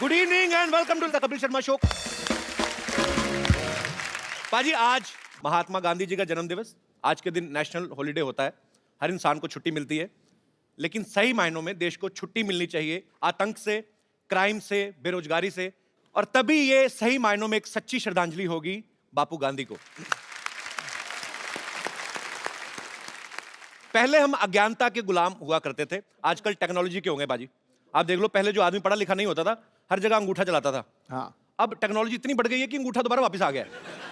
Good evening and welcome to the Kapil Sharma show. पाजी, आज महात्मा गांधी जी का जन्म दिवस। आज के दिन नेशनल हॉलिडे होता है, हर इंसान को छुट्टी मिलती है, लेकिन सही मायनों में देश को छुट्टी मिलनी चाहिए आतंक से, क्राइम से, बेरोजगारी से, और तभी ये सही मायनों में एक सच्ची श्रद्धांजलि होगी बापू गांधी को। पहले हम अज्ञानता के गुलाम हुआ करते थे, आजकल टेक्नोलॉजी के हो गए बाजी। आप देख लो, पहले जो आदमी पढ़ा लिखा नहीं होता था, हर जगह अंगूठा चलाता था। हाँ। अब टेक्नोलॉजी इतनी बढ़ गई है कि अंगूठा दोबारा वापस आ गया है।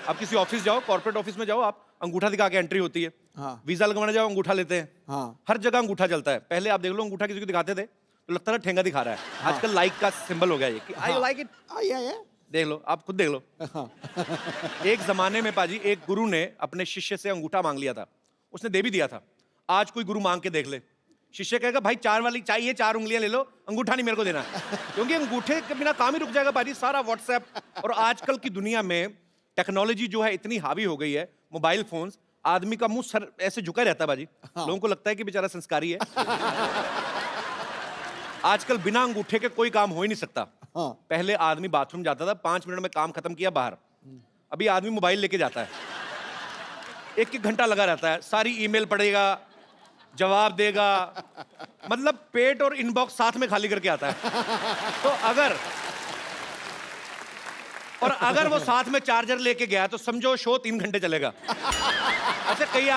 आप किसी ऑफिस जाओ, कॉर्पोरेट ऑफिस में जाओ, आप अंगूठा दिखा के एंट्री होती है। हाँ। वीजा लगवाने जाओ, अंगूठा लेते हैं। हाँ। हर जगह अंगूठा चलता है। पहले आप देख लो, अंगूठा किसी को दिखाते थे तो लगता था ठेंगा दिखा रहा है। हाँ। आजकल लाइक का सिंबल हो गया ये कि आई लाइक इट। आइए। देख लो, आप खुद देख लो। हाँ। एक जमाने में पाजी, एक गुरु ने अपने शिष्य से अंगूठा मांग लिया था, उसने दे भी दिया था। आज कोई गुरु मांग के देख ले, शिष्य कहेगा भाई 4 वाली चाहिए, 4 उंगलियां ले लो, अंगूठा नहीं मेरे को देना। क्योंकि अंगूठे के बिना काम ही रुक जाएगा पाजी। सारा व्हाट्सएप और आजकल की दुनिया में टेक्नोलॉजी जो है इतनी हावी हो गई है, मोबाइल फोन्स, आदमी का मुंह सर ऐसे झुका रहता है बाजी। हाँ। लोगों को लगता है कि बेचारा संस्कारी है। आजकल बिना अंगूठे के कोई काम हो ही नहीं सकता। हाँ। पहले आदमी बाथरूम जाता था, 5 मिनट में काम खत्म किया, बाहर। अभी आदमी मोबाइल लेके जाता है, 1-1 घंटा लगा रहता है, सारी ईमेल पढ़ेगा, जवाब देगा, मतलब पेट और इनबॉक्स साथ में खाली करके आता है। तो अगर वो साथ में चार्जर लेके गया तो समझो शो 3 घंटे चलेगा। अच्छा, कई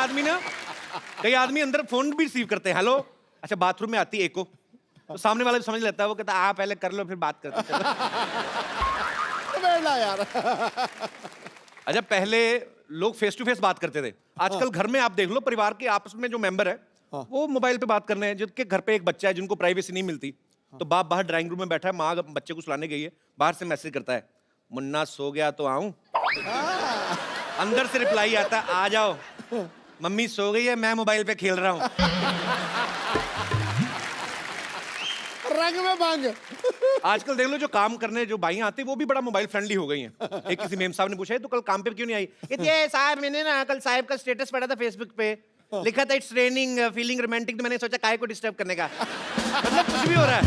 आदमी अंदर फोन भी रिसीव करते हैं, हेलो। अच्छा, बाथरूम में आती है एको, तो सामने वाला भी समझ लेता है, वो कहता है आप पहले कर लो फिर बात करते चलो। बेला यार। अच्छा, पहले लोग फेस टू फेस बात करते थे, आजकल घर में आप देख लो, परिवार के आपस में जो मेंबर है वो मोबाइल पे बात कर रहे हैं। जिनके घर पे एक बच्चा है, जिनको प्राइवेसी नहीं मिलती, तो बाप बाहर ड्राइंग रूम में बैठा है, माँ बच्चे को सुलाने गई है, बाहर से मैसेज करता है, मुन्ना सो गया तो आऊं? अंदर से रिप्लाई आता है, आ जाओ, मम्मी सो गई है, मैं मोबाइल पे खेल रहा हूं। रंग में बांग। आजकल देख लो, जो काम करने जो भाई आते हैं वो भी बड़ा मोबाइल फ्रेंडली हो गई हैं। एक किसी मेम साहब ने पूछा है, तो कल काम पे क्यों नहीं आई? ये साहब, मैंने ना कल साहब का स्टेटस पढ़ा था फेसबुक पे, लिखा था इट्स रेनिंग फीलिंग रोमांटिक, तो मैंने सोचा काहे को डिस्टर्ब करने का। मतलब कुछ भी हो रहा है।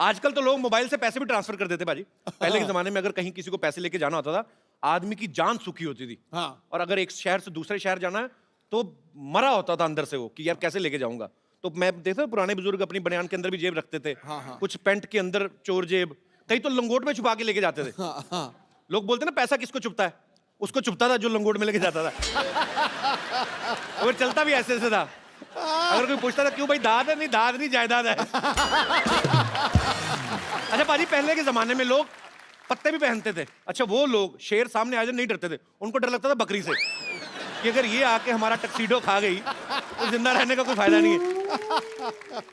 आजकल तो लोग मोबाइल से पैसे भी ट्रांसफर कर देते बाजी। पहले के जमाने में अगर कहीं किसी को पैसे लेके जाना होता था, आदमी की जान सूखी होती थी। हाँ। और अगर एक शहर से दूसरे शहर जाना है तो मरा होता था अंदर से वो, कि यार कैसे लेके जाऊंगा। तो मैं देखता हूं, पुराने बुजुर्ग अपनी बनियान के अंदर भी जेब रखते थे। हाँ, हाँ। कुछ पैंट के अंदर चोर जेब, कहीं तो लंगोट में छुपा के लेके जाते थे। हाँ, हाँ। लोग बोलते ना, पैसा किसको चुपता है? उसको चुपता था जो लंगोट में लेके जाता था। और चलता भी ऐसे था। अगर कोई पूछता था क्यों भाई, दाद है? नहीं, दाद नहीं, जायदाद है। अच्छा पाजी, पहले के जमाने में लोग पत्ते भी पहनते थे। अच्छा, वो लोग शेर सामने आ जाए नहीं डरते थे, उनको डर लगता था बकरी से, कि अगर ये आके हमारा टक्सीडो खा गई तो जिंदा रहने का कोई फायदा नहीं है।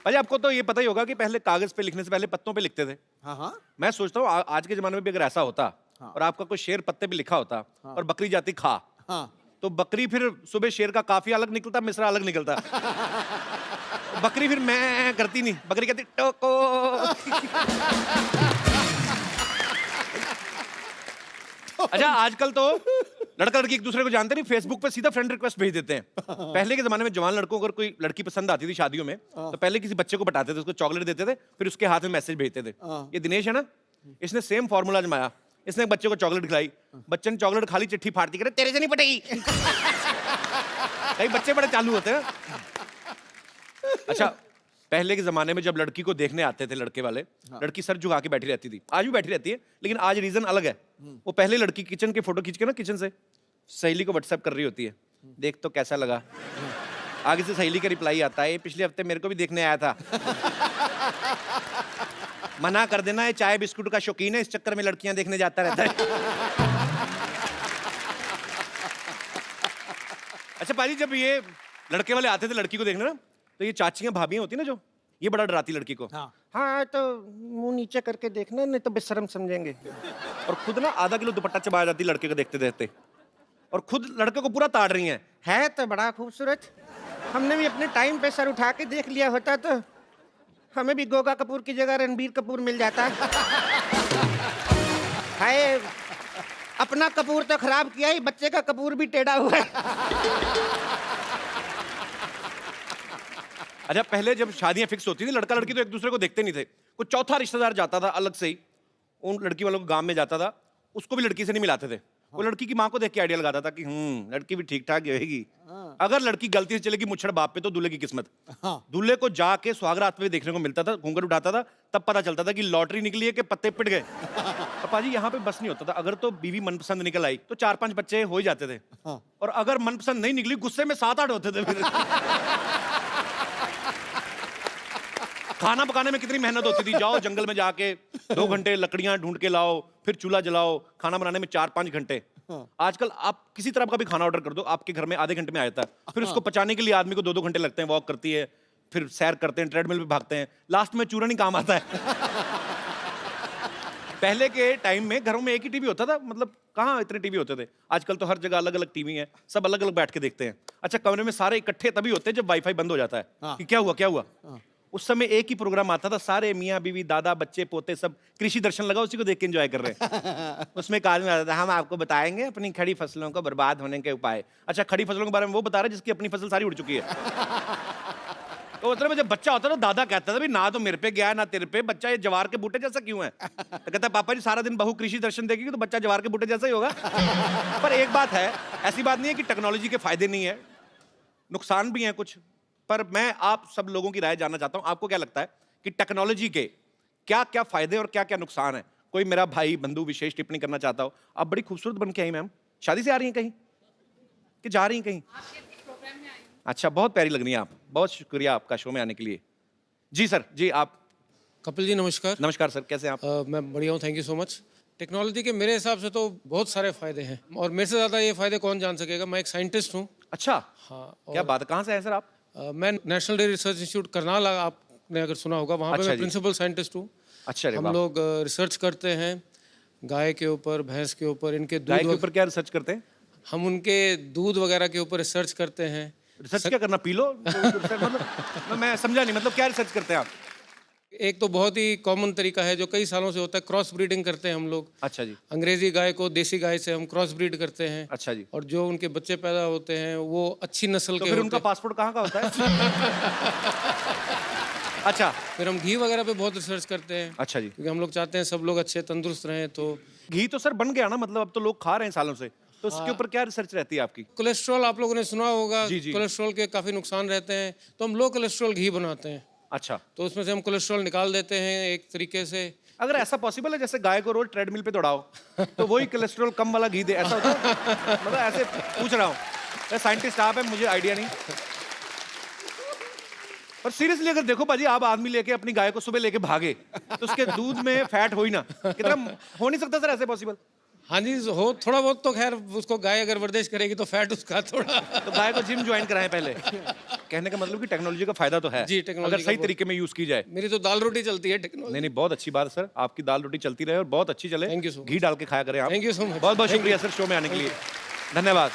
भाई, आपको तो ये पता ही होगा कि पहले कागज पे लिखने से पहले पत्तों पे लिखते थे। हाँ, हाँ। मैं सोचता हूँ आज के जमाने में भी अगर ऐसा होता, हाँ। और आपका कोई शेर पत्ते पे लिखा होता, और बकरी जाती खा, हाँ। तो बकरी फिर सुबह शेर का काफिया अलग निकलता, मिश्रा अलग निकलता। बकरी फिर मैं करती नहीं, बकरी कहती टोको। अच्छा, आजकल तो लड़का लड़की एक दूसरे को जानते नहीं, फेसबुक पे सीधा फ्रेंड रिक्वेस्ट भेज देते हैं। पहले के जमाने में जवान लड़कों को अगर कोई लड़की पसंद आती थी शादियों में, तो पहले किसी बच्चे को पटाते थे, उसको चॉकलेट देते थे, फिर उसके हाथ में मैसेज भेजते थे। ये दिनेश है ना, इसने सेम फॉर्मूला जमाया। इसने एक बच्चे को चॉकलेट खिलाई, बच्चे ने चॉकलेट खाली, चिट्ठी फाड़ती, करे तेरे से नहीं पटेगी। कई बच्चे बड़े चालू होते हैं। अच्छा, पहले के जमाने में जब लड़की को देखने आते थे लड़के वाले, लड़की सर झुका के बैठी रहती थी, आज भी बैठी रहती है, लेकिन आज रीजन अलग है। वो पहले लड़की किचन के फोटो खींच के ना, किचन से सहेली को व्हाट्सएप कर रही होती है, देख तो कैसा लगा। आगे से सहेली का रिप्लाई आता है, पिछले हफ्ते मेरे को भी देखने आया था। मना कर देना, ये चाय बिस्कुट का शौकीन है, इस चक्कर में लड़कियां देखने जाता रहता है। अच्छा पाजी, जब ये लड़के वाले आते थे लड़की को देखने ना, तो ये चाचियां भाभियां होती ना, जो ये बड़ा डराती लड़की को। हाँ, तो मुंह नीचे करके देखना, नहीं तो बेशर्म समझेंगे। और खुद ना आधा किलो दुपट्टा चबा जाती लड़के को देखते देखते, और खुद लड़के को पूरा ताड़ रही है तो बड़ा खूबसूरत, हमने भी अपने टाइम पे सर उठा के देख लिया होता तो हमें भी गोगा कपूर की जगह रणबीर कपूर मिल जाता। हाय, अपना कपूर तो खराब किया ही, बच्चे का कपूर भी टेढ़ा हुआ है। अच्छा, पहले जब शादियां फिक्स होती थी, लड़का लड़की तो एक दूसरे को देखते नहीं थे, कोई चौथा रिश्तेदार जाता था अलग से ही, उन लड़की वालों को गांव में जाता था, उसको भी लड़की से नहीं मिलाते थे। वो लड़की की माँ को देख के आइडिया लगाता था कि लड़की भी ठीक ठाक ही होगी। अगर लड़की गलती से चलेगी मुच्छड़ बाप पे तो दूल्हे की किस्मत। दूल्हे को जाके सुहागरात में देखने को मिलता था, घूंघट उठाता था, तब पता चलता था कि लॉटरी निकली है कि पत्ते पिट गए। पापा जी यहाँ पे बस नहीं होता था, अगर तो बीवी मनपसंद निकल आई तो 4-5 बच्चे हो ही जाते थे, और अगर मनपसंद नहीं निकली गुस्से में 7-8 होते थे फिर। खाना पकाने में कितनी मेहनत होती थी, जाओ जंगल में जाके 2 घंटे लकड़ियां ढूंढ के लाओ, फिर चूल्हा जलाओ, खाना बनाने में 4-5 घंटे। आजकल आप किसी तरह का भी खाना ऑर्डर कर दो, आपके घर में आधे घंटे में आ जाता है। फिर उसको पचाने के लिए आदमी को 2-2 घंटे लगते हैं, वॉक करती है, फिर सैर करते हैं, ट्रेडमिल पे भागते हैं, लास्ट में चूरन ही काम आता है। पहले के टाइम में घरों में एक ही टीवी होता था, मतलब कहाँ इतने टीवी होते थे। आजकल तो हर जगह अलग अलग टीवी है, सब अलग अलग बैठ के देखते हैं। अच्छा, कमरे में सारे इकट्ठे तभी होते हैं जब वाईफाई बंद हो जाता है कि क्या हुआ क्या हुआ। उस समय एक ही प्रोग्राम आता था, सारे मियाँ बीवी दादा बच्चे पोते सब कृषि दर्शन लगा, उसी को देख के एंजॉय कर रहे हैं। उसमें एक आदमी आता था, हम आपको बताएंगे अपनी खड़ी फसलों को बर्बाद होने के उपाय। अच्छा, खड़ी फसलों के बारे में वो बता रहे जिसकी अपनी फसल सारी उड़ चुकी है। तो उस में जब बच्चा होता था, दादा कहता था, ना तो मेरे पे गया ना तेरे पे, बच्चा ये जवार के बूटे जैसा क्यों है? तो कहता पापा जी सारा दिन बहू कृषि दर्शन देखेगी तो बच्चा जवार के बूटे जैसा ही होगा। पर एक बात है, ऐसी बात नहीं है कि टेक्नोलॉजी के फायदे नहीं है, नुकसान भी हैं कुछ। पर मैं आप सब लोगों की राय जानना चाहता हूं, आपको क्या लगता है कि टेक्नोलॉजी के क्या क्या फायदे और क्या क्या नुकसान है? कोई मेरा भाई बंधु विशेष टिप्पणी करना चाहता हो। आप बड़ी खूबसूरत बन के आई मैम, शादी से आ रही हैं कहीं कि जा रही हैं कहीं? अच्छा, बहुत प्यारी लग रही हैं आप, बहुत शुक्रिया आपका शो में आने के लिए। जी सर, जी आप। कपिल जी नमस्कार। नमस्कार सर, कैसे हैं आप? मैं बढ़िया हूँ, thank you so much. Technology के मेरे हिसाब से तो बहुत सारे फायदे हैं, और मेरे से ज़्यादा ये फायदे कौन जान सकेगा। मैं एक साइंटिस्ट हूँ। अच्छा, हाँ। क्या बात है, कहाँ से हैं सर आप? मैं national dairy research institute Karnal, आपने अगर सुना होगा, वहाँ पे अच्छा मैं जी। प्रिंसिपल साइंटिस्ट हूँ। अच्छा, हम लोग रिसर्च करते हैं गाय के ऊपर, भैंस के ऊपर, इनके गाय के दूध, ऊपर क्या रिसर्च करते हैं? हम उनके दूध वगैरह के ऊपर रिसर्च करते हैं। रिसर्च क्या करना, पी लो? मतलब मैं समझा नहीं, मतलब क्या रिसर्च करते हैं आप? एक तो बहुत ही कॉमन तरीका है जो कई सालों से होता है, क्रॉस ब्रीडिंग करते हैं हम लोग। अच्छा जी। अंग्रेजी गाय को देसी गाय से हम क्रॉस ब्रीड करते हैं। अच्छा जी। और जो उनके बच्चे पैदा होते हैं वो अच्छी नस्ल तो के फिर होते उनका हैं। पासपोर्ट कहाँ का होता है? अच्छा। फिर हम घी वगैरह पे बहुत रिसर्च करते हैं। अच्छा जी। क्योंकि हम लोग चाहते हैं सब लोग अच्छे तंदुरुस्त रहें। तो घी तो सर बन गया ना, मतलब अब तो लोग खा रहे हैं सालों से, तो उसके ऊपर क्या रिसर्च रहती है आपकी? कोलेस्ट्रॉल आप लोगों ने सुना होगा। जी, जी। कोलेस्ट्रॉल के काफी नुकसान रहते हैं, तो हम लो कोलेस्ट्रॉल घी बनाते हैं। अच्छा, तो उसमें से हम कोलेस्ट्रॉल निकाल देते हैं एक तरीके से। अगर ऐसा पॉसिबल है जैसे गाय को रोज ट्रेडमिल पे दौड़ाओ तो वही कोलेस्ट्रॉल कम वाला घी दे, ऐसा होता है? मतलब ऐसे पूछ रहा हूँ, साइंटिस्ट आप है, मुझे आइडिया नहीं। पर सीरियसली अगर देखो बाजी, आप आदमी लेके अपनी गाय को सुबह लेके भागे तो उसके दूध में फैट हो ही ना, कितना हो नहीं सकता सर ऐसे पॉसिबल? हाँ जी, हो थोड़ा बहुत तो खैर, उसको गाय अगर वर्जिश करेगी तो फैट उसका थोड़ा। तो गाय को जिम ज्वाइन कराएं पहले। कहने का मतलब कि टेक्नोलॉजी का फायदा तो है जी, टेक्नोलॉजी अगर का सही बहुत- तरीके में यूज की जाए। मेरी तो दाल रोटी चलती है टेक्नोलॉजी। नहीं नहीं, बहुत अच्छी बात है सर, आपकी दाल रोटी चलती रहे और बहुत अच्छी चले। Thank you so much. घी डाल के खाया करें आप। Thank you so much. बहुत बहुत Thank शुक्रिया सर शो में आने के लिए, धन्यवाद।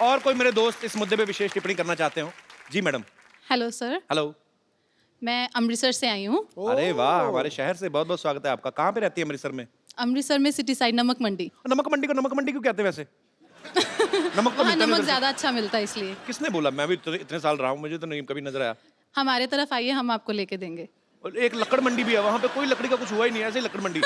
और कोई मेरे दोस्त इस मुद्दे पे विशेष टिप्पणी करना चाहते हो? जी मैडम। Hello sir, hello. मैं अमृतसर से आई हूँ। अरे वाह, हमारे शहर से बहुत बहुत स्वागत है आपका। कहाँ पे रहती है अमृतसर में? अमृतसर में सिटी साइड नमक मंडी। नमक मंडी को नमक मंडी क्यों कहते हैं वैसे? नमक तो वहाँ मिलता नहीं नमक उधर से। ज़्यादा अच्छा मिलता है इसलिए। किसने बोला? मैं भी इतने साल रहा हूँ, मुझे तो नहीं कभी नजर आया। हमारे तरफ आइए, हम आपको लेके देंगे। और एक लकड़ मंडी भी है, वहाँ पे कोई लकड़ी का कुछ हुआ ही नहीं, ऐसे ही लकड़ मंडी।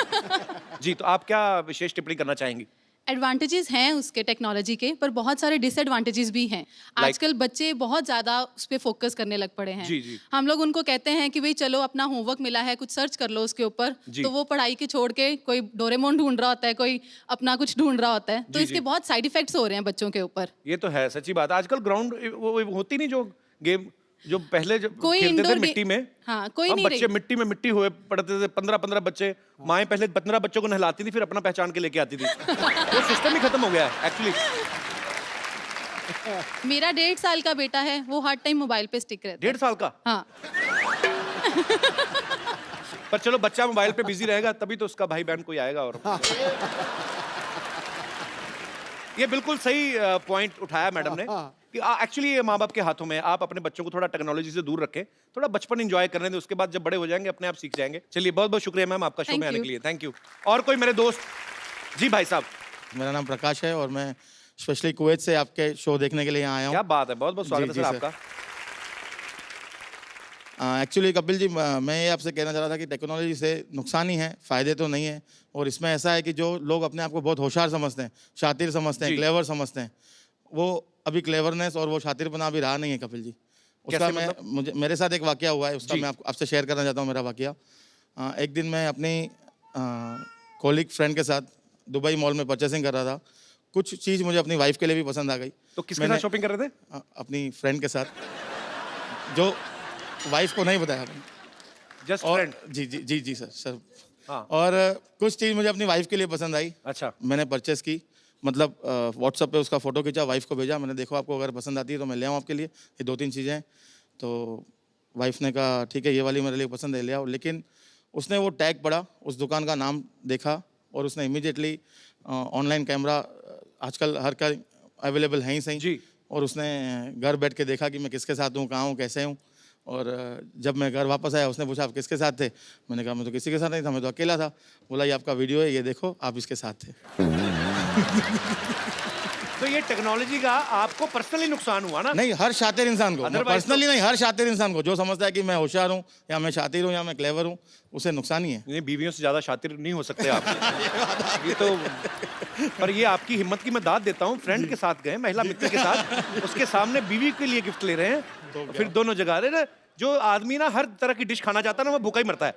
जी, तो आप क्या विशेष टिप्पणी करना चाहेंगी? एडवांटेजेस हैं उसके टेक्नोलॉजी के, पर बहुत सारे डिसएडवांटेजेस भी हैं। आजकल बच्चे बहुत ज़्यादा उस पर फोकस करने लग पड़े हैं। जी, जी। हम लोग उनको कहते हैं कि भाई चलो अपना होमवर्क मिला है, कुछ सर्च कर लो उसके ऊपर, जी। तो वो पढ़ाई के छोड़ के कोई डोरेमोन ढूंढ रहा होता है, कोई अपना कुछ ढूंढ रहा होता है। तो जी, इसके जी। बहुत साइड इफेक्ट्स हो रहे हैं बच्चों के ऊपर। ये तो है, सच्ची बात। आजकल ग्राउंड वो होती नहीं जो गेम, जो पहले जो कोई खेलते थे इंडोर मिट्टी में। हाँ, कोई हम नहीं बच्चे रही। मिट्टी में मिट्टी हुए पड़ते थे, 15-15 बच्चे। माएँ पहले 15 बच्चों को नहलाती थी, फिर अपना पहचान के लेके आती थी। वो सिस्टम ही खत्म हो गया है एक्चुअली। मेरा 1.5 साल का बेटा है, वो हर टाइम मोबाइल पे स्टिक रहता है। 1.5 साल का? हाँ, पर चलो, बच्चा मोबाइल पे बिजी रहेगा तभी तो उसका भाई बहन कोई आएगा। और ये बिल्कुल सही पॉइंट उठाया मैडम ने कि एक्चुअली ये माँ बाप के हाथों में है। आप अपने बच्चों को थोड़ा टेक्नोलॉजी से दूर रखें, थोड़ा बचपन एंजॉय करने दें, उसके बाद जब बड़े हो जाएंगे अपने आप सीख जाएंगे। चलिए, बहुत बहुत शुक्रिया मैम आपका शो Thank में आने you. के लिए, थैंक यू। और कोई मेरे दोस्त? जी भाई साहब। मेरा नाम प्रकाश है और मैं स्पेशली कुवैत से आपके शो देखने के लिए यहाँ आया क्या हूँ। बात है, बहुत बहुत स्वागत है जी, सर जी, आपका। एक्चुअली कपिल जी, मैं ये आपसे कहना चाह रहा था कि टेक्नोलॉजी से नुकसान ही है, फ़ायदे तो नहीं है। और इसमें ऐसा है कि जो लोग अपने आप को बहुत होशियार समझते हैं, शातिर समझते हैं, जी। क्लेवर समझते हैं, वो अभी क्लेवरनेस और वो शातिरपना अभी रहा नहीं है कपिल जी। उसका कैसे मुझे मेरे साथ एक वाकया हुआ है, उसका जी। मैं आपसे शेयर करना चाहता हूँ मेरा वाकया। एक दिन मैं अपनी कॉलीग फ्रेंड के साथ दुबई मॉल में परचेसिंग कर रहा था। कुछ चीज़ मुझे अपनी वाइफ के लिए भी पसंद आ गई। तो किसके साथ शॉपिंग कर रहे थे? अपनी फ्रेंड के साथ, जो वाइफ को नहीं बताया मैंने। जस्ट और फ्रेंड। जी जी जी जी सर। हाँ। और कुछ चीज़ मुझे अपनी वाइफ के लिए पसंद आई, अच्छा। मैंने परचेस की। मतलब व्हाट्सएप पे उसका फ़ोटो खींचा, वाइफ को भेजा, मैंने देखो आपको अगर पसंद आती है तो मैं ले आऊँ आपके लिए, ये 2-3 चीज़ें हैं। तो वाइफ ने कहा ठीक है, ये वाली मेरे लिए पसंद है, ले आओ। लेकिन उसने वो टैग पढ़ा, उस दुकान का नाम देखा, और उसने इमीडिएटली ऑनलाइन कैमरा आजकल हर का अवेलेबल है ही सही जी। और उसने घर बैठ के देखा कि मैं किसके साथ हूँ, कहाँ हूँ, कैसे हूँ। और जब मैं घर वापस आया, उसने पूछा आप किसके साथ थे? मैंने कहा मैं तो किसी के साथ नहीं था, मैं तो अकेला था। बोला ये आपका वीडियो है, ये देखो, आप इसके साथ थे। तो ये टेक्नोलॉजी का आपको पर्सनली नुकसान हुआ ना? नहीं, हर शातिर इंसान को, Otherwise पर्सनली नहीं, हर शातिर इंसान को जो समझता है कि मैं होशियार हूँ या मैं शातिर हूँ या मैं क्लेवर हूँ, उसे नुकसान ही है। नहीं, बीवियों से ज्यादा शातिर नहीं हो सकते आप। ये तो, पर ये आपकी हिम्मत की मैं दाद देता हूँ। फ्रेंड के साथ गए, महिला मित्र के साथ, उसके सामने बीवी के लिए गिफ्ट ले रहे हैं, फिर दोनों जगह रहे ना। जो आदमी ना हर तरह की डिश खाना चाहता है ना, वो भूखा ही मरता है।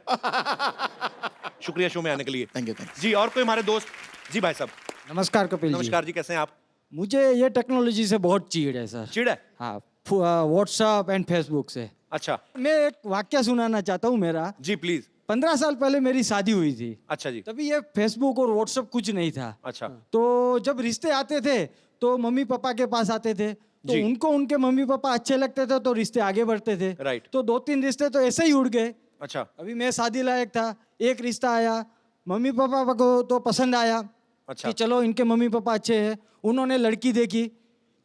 शुक्रिया शो में आने के लिए। Thank you. जी, और कोई हमारे दोस्त? जी भाई साहब। नमस्कार कपिल जी। नमस्कार जी, कैसे हैं आप? मुझे ये टेक्नोलॉजी से बहुत चीड़ है सर। चिड़ है? हाँ, व्हाट्सएप एंड फेसबुक से। अच्छा मैं एक वाक्य सुनाना चाहता हूँ मेरा। जी, प्लीज। 15 साल पहले मेरी शादी हुई थी। अच्छा जी। तभी ये फेसबुक और व्हाट्सएप कुछ नहीं था। अच्छा। तो जब रिश्ते आते थे तो मम्मी पापा के पास आते थे, तो जी। उनको उनके मम्मी पापा अच्छे लगते थे तो रिश्ते आगे बढ़ते थे। राइट। तो 2-3 रिश्ते तो ऐसे ही उड़ गए। अच्छा। अभी मैं शादी लायक था, एक रिश्ता आया, मम्मी पापा को तो पसंद आया अच्छा। कि चलो इनके मम्मी पापा अच्छे हैं। उन्होंने लड़की देखी,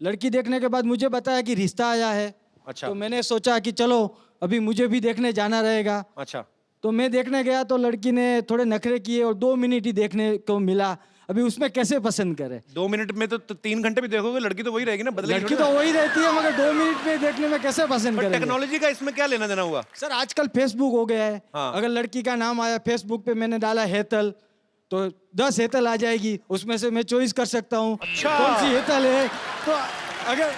लड़की देखने के बाद मुझे बताया कि रिश्ता आया है। अच्छा। तो मैंने सोचा कि चलो अभी मुझे भी देखने जाना रहेगा। अच्छा। तो मैं देखने गया तो लड़की ने थोड़े नखरे किए और 2 मिनट ही देखने को मिला। अभी उसमें कैसे पसंद करे? 2 मिनट में तो 3 घंटे भी देखोगे, लड़की तो वही रहेगी ना, बदलेगी लड़की थोड़ी तो ना। वही रहती है, मगर 2 मिनट में देखने में कैसे पसंद पर करेंगे? टेक्नोलॉजी का इसमें क्या लेना देना हुआ? सर आजकल फेसबुक हो गया है। हाँ। अगर लड़की का नाम आया फेसबुक पे, मैंने डाला हेतल, तो 10 हेतल आ जाएगी, उसमें से मैं चॉइस कर सकता हूँ अच्छा। कौन सी हेतल है। तो अगर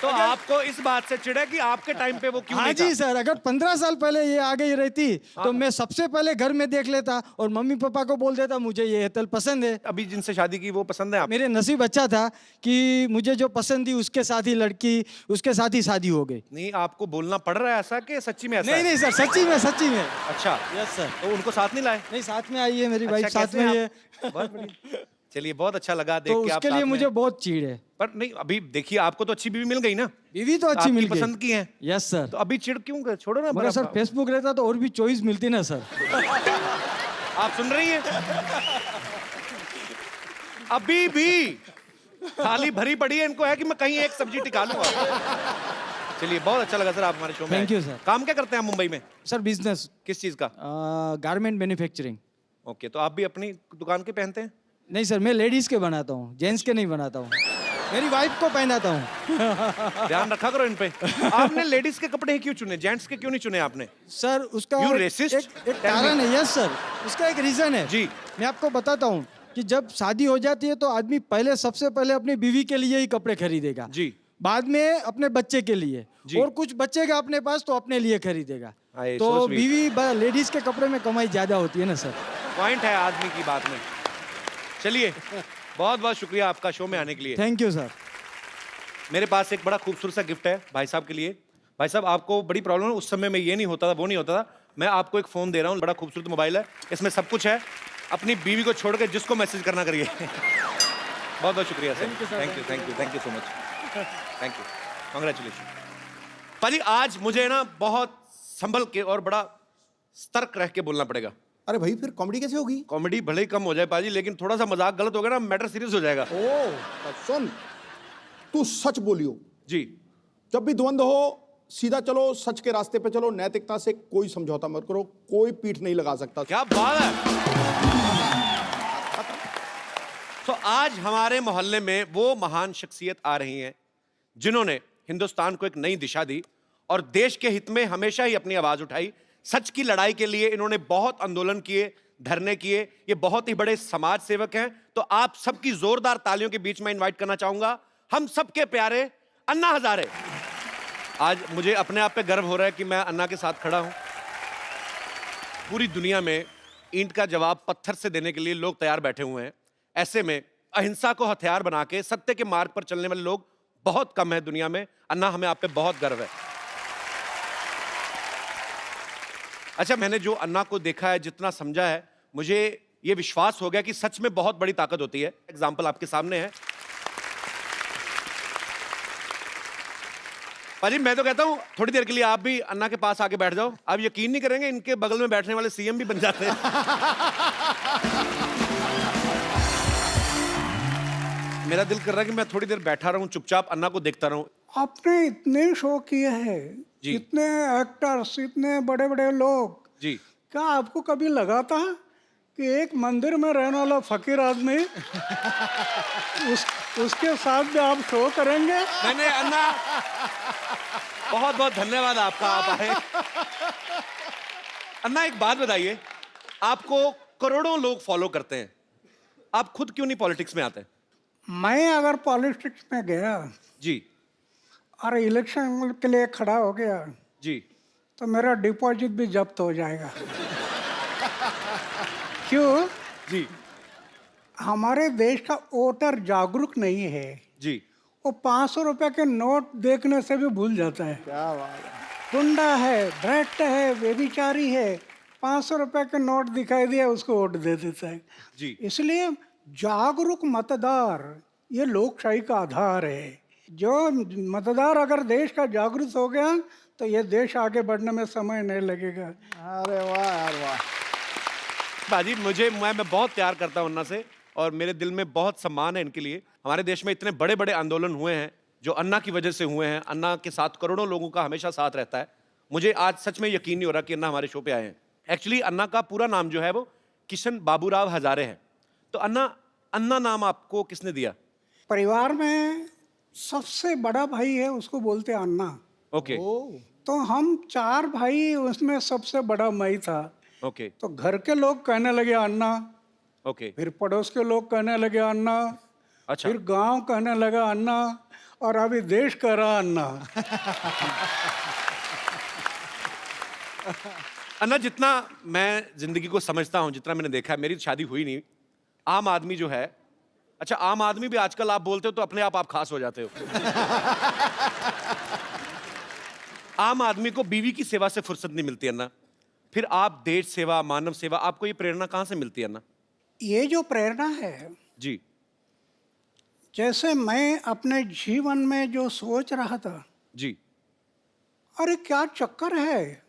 तो आपको इस बात से चिढ़ है कि आपके टाइम पे वो क्यों हाँ नहीं जी था? सर, अगर 15 साल पहले ये आ गई रहती तो मैं सबसे पहले घर में देख लेता और मम्मी पापा को बोल देता मुझे ये हेतल पसंद है। अभी जिनसे शादी की वो पसंद है आप? मेरे नसीब अच्छा था कि मुझे जो पसंद थी उसके साथ ही लड़की, उसके साथ ही शादी हो गई। नहीं, आपको बोलना पड़ रहा है ऐसा कि सच्ची में ऐसा नहीं है? नहीं सर, सच्ची में सच्ची में। अच्छा। Yes sir. तो उनको साथ नहीं लाए? नहीं, साथ में आई है मेरी वाइफ, अच्छा, साथ कैसे में हैं ही है। आप? बहुत बढ़िया। चलिए, बहुत अच्छा लगा देख तो के आप उसके साथ लिए में। मुझे बहुत चीड़ है। पर नहीं, अभी देखिए आपको तो अच्छी बीवी मिल गई ना, बीवी तो अच्छी आपकी मिल गई। पसंद की है, यस सर। तो अभी चिढ़ क्यों? छोड़ो ना। मगर सर बड़ा- फेसबुक रहता तो और भी चॉइस मिलती ना सर। आप सुन रही हैं? अभी भी थाली भरी पड़ी है, इनको है कि मैं कहीं एक सब्जी टिका लूंगा। चलिए, बहुत अच्छा लगा सर आप हमारे शो में Thank आए। you, sir. काम क्या करते हैं आप मुंबई में? सर बिजनेस, किस चीज का? Garment manufacturing. ओके, तो आप भी अपनी दुकान के पहनते हैं? नहीं सर, मैं लेडीज के बनाता हूँ, जेंट्स के नहीं बनाता हूँ। मेरी वाइफ को पहनाता हूँ। ध्यान रखा करो इन पे। आपने लेडीज के कपड़े ही क्यों चुने, जेंट्स के क्यों नहीं चुने आपने? सर उसका You एक racist? एक कारण है। यस सर, उसका एक रीजन है। जी। मैं आपको बताता हूँ कि जब शादी हो जाती है तो आदमी पहले सबसे पहले अपनी बीवी के लिए ही कपड़े खरीदेगा। जी। बाद में अपने बच्चे के लिए, जी। और कुछ बचेगा अपने पास तो अपने लिए खरीदेगा। हाय, तो so sweet. बीवी लेडीज के कपड़े में कमाई ज्यादा होती है ना सर। पॉइंट है आदमी की बात में। चलिए, बहुत बहुत शुक्रिया आपका शो में आने के लिए। Thank you sir. मेरे पास एक बड़ा खूबसूरत सा गिफ्ट है भाई साहब के लिए। भाई साहब, आपको बड़ी प्रॉब्लम है, उस समय में ये नहीं होता था, वो नहीं होता था। मैं आपको एक फोन दे रहा हूँ, बड़ा खूबसूरत मोबाइल है, इसमें सब कुछ है। अपनी बीवी को छोड़ के जिसको मैसेज करना करिए। बहुत बहुत शुक्रिया sir. Thank you so much. Thank you, congratulation. पाजी, आज मुझे ना बहुत संभल के और बड़ा सतर्क रह के बोलना पड़ेगा। अरे भाई, फिर कॉमेडी कैसे होगी? कॉमेडी भले ही कम हो जाए पाजी, लेकिन थोड़ा सा मजाक गलत हो गया ना, मैटर सीरियस हो जाएगा। ओ, सुन, तू सच बोलियो। जी। जब भी द्वंद हो, सीधा चलो, सच के रास्ते पे चलो, नैतिकता से कोई समझौता मत करो, कोई पीठ नहीं लगा सकता। क्या बात है। तो आज हमारे मोहल्ले में वो महान शख्सियत आ रही हैं जिन्होंने हिंदुस्तान को एक नई दिशा दी और देश के हित में हमेशा ही अपनी आवाज उठाई। सच की लड़ाई के लिए इन्होंने बहुत आंदोलन किए, धरने किए। ये बहुत ही बड़े समाज सेवक हैं। तो आप सबकी जोरदार तालियों के बीच में इनवाइट करना चाहूंगा हम सबके प्यारे अन्ना हजारे। आज मुझे अपने आप पे गर्व हो रहा है कि मैं अन्ना के साथ खड़ा हूं। पूरी दुनिया में ईंट का जवाब पत्थर से देने के लिए लोग तैयार बैठे हुए हैं। ऐसे में अहिंसा को हथियार बना के सत्य के मार्ग पर चलने वाले लोग बहुत कम है दुनिया में। अन्ना, हमें आप पे बहुत गर्व है। अच्छा, मैंने जो अन्ना को देखा है, जितना समझा है, मुझे ये विश्वास हो गया कि सच में बहुत बड़ी ताकत होती है। एग्जाम्पल आपके सामने है। पाजी, मैं तो कहता हूं थोड़ी देर के लिए आप भी अन्ना के पास आके बैठ जाओ। आप यकीन नहीं करेंगे, इनके बगल में बैठने वाले सीएम भी बन जाते हैं। मेरा दिल कर रहा है कि मैं थोड़ी देर बैठा रहूं, चुपचाप अन्ना को देखता रहूं। आपने इतने शो किए हैं, जी। इतने एक्टर्स, इतने बड़े बड़े लोग, जी। क्या आपको कभी लगा था कि एक मंदिर में रहने वाला फकीर आदमी उसके साथ भी आप शो करेंगे? मैंने अन्ना, बहुत बहुत धन्यवाद आपका, आप आए। अन्ना, एक बात बताइए, आपको करोड़ों लोग फॉलो करते हैं, आप खुद क्यों नहीं पॉलिटिक्स में आते? मैं अगर पॉलिटिक्स में गया जी। और इलेक्शन के लिए खड़ा हो गया जी। तो मेरा डिपॉजिट भी जब्त हो जाएगा। क्यों? जी। हमारे देश का वोटर जागरूक नहीं है। जी। वो 500 रुपए के नोट देखने से भी भूल जाता है। क्या बात है। गुंडा है, भ्रष्ट है, व्यभिचारी है, 500 रुपए के नोट दिखाई दिया उसको वोट दे देता है। जी। इसलिए जागरूक मतदार ये लोकशाही का आधार है। जो मतदार अगर देश का जागरूक हो गया तो ये देश आगे बढ़ने में समय नहीं लगेगा। अरे वाह यार वाह। बाजी, मैं बहुत प्यार करता हूं अन्ना से और मेरे दिल में बहुत सम्मान है इनके लिए। हमारे देश में इतने बड़े बड़े आंदोलन हुए हैं जो अन्ना की वजह से हुए हैं। अन्ना के साथ करोड़ों लोगों का हमेशा साथ रहता है। मुझे आज सच में यकीन नहीं हो रहा कि अन्ना हमारे शो पे आए हैं। एक्चुअली अन्ना का पूरा नाम जो है वो किशन बाबूराव हजारे है। तो अन्ना नाम आपको किसने दिया? परिवार में सबसे बड़ा भाई है, उसको बोलते हैं अन्ना। ओके। तो हम 4 भाई, उसमें सबसे बड़ा मैं ही था। ओके। तो घर के लोग कहने लगे अन्ना, ओके। फिर पड़ोस के लोग कहने लगे अन्ना, अच्छा। फिर गांव कहने लगा अन्ना, और अभी देश कह रहा अन्ना। अन्ना, जितना मैं जिंदगी को समझता हूं, जितना मैंने देखा है, मेरी शादी हुई नहीं, आम आदमी जो है, अच्छा आम आदमी भी आजकल आप बोलते हो तो अपने आप खास हो जाते हो। आम आदमी को बीवी की सेवा से फुर्सत नहीं मिलती अन्ना, फिर आप देश सेवा, मानव सेवा, आपको ये प्रेरणा कहां से मिलती है अन्ना? ये जो प्रेरणा है, जी। जैसे मैं अपने जीवन में जो सोच रहा था, जी। अरे क्या चक्कर है,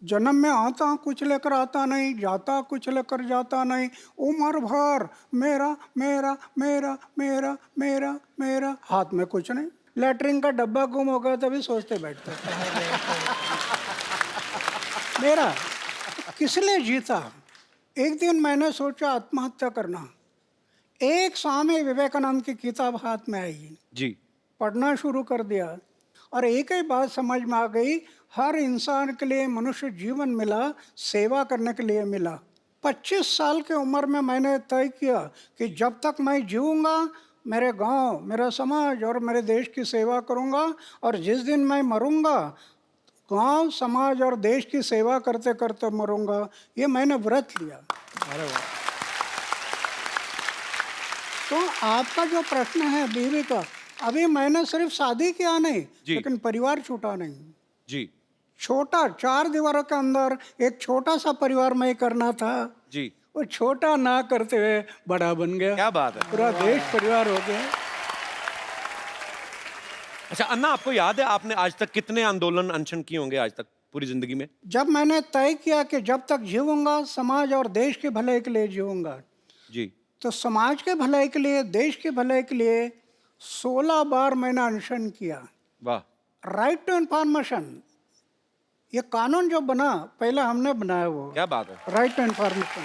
जन्म में आता कुछ लेकर आता नहीं, जाता कुछ लेकर जाता नहीं, उम्र भर मेरा मेरा मेरा मेरा मेरा मेरा, हाथ में कुछ नहीं, लैटरिन का डब्बा गुम हो गया तभी सोचते बैठते मेरा किस लिए जीता। एक दिन मैंने सोचा आत्महत्या करना। एक स्वामी विवेकानंद की किताब हाथ में आई, जी। पढ़ना शुरू कर दिया और एक ही बात समझ में आ गई, हर इंसान के लिए मनुष्य जीवन मिला सेवा करने के लिए मिला। 25 साल की उम्र में मैंने तय किया कि जब तक मैं जीऊँगा मेरे गांव, मेरा समाज और मेरे देश की सेवा करूंगा, और जिस दिन मैं मरूंगा गांव, समाज और देश की सेवा करते करते मरूंगा। ये मैंने व्रत लिया। अरे वाह। तो आपका जो प्रश्न है बीवी का, अभी मैंने सिर्फ शादी किया नहीं, लेकिन परिवार छूटा नहीं। जी। छोटा 4 दीवारों के अंदर एक छोटा सा परिवार में करना था, जी। वो छोटा ना करते हुए बड़ा बन गया। क्या बात है। पूरा देश परिवार हो गया। अच्छा अन्ना, आपको याद है आपने आज तक कितने आंदोलन अनशन किए होंगे आज तक पूरी जिंदगी में? जब मैंने तय किया कि जब तक जीऊंगा समाज और देश के भलाई के लिए जीऊंगा, जी, तो समाज के भलाई के लिए, देश के भलाई के लिए 16 बार मैंने अनशन किया। वाह। राइट टू इन्फॉर्मेशन, ये कानून जो बना पहले हमने बनाया, वो क्या बात है। राइट टू इन्फॉर्मेशन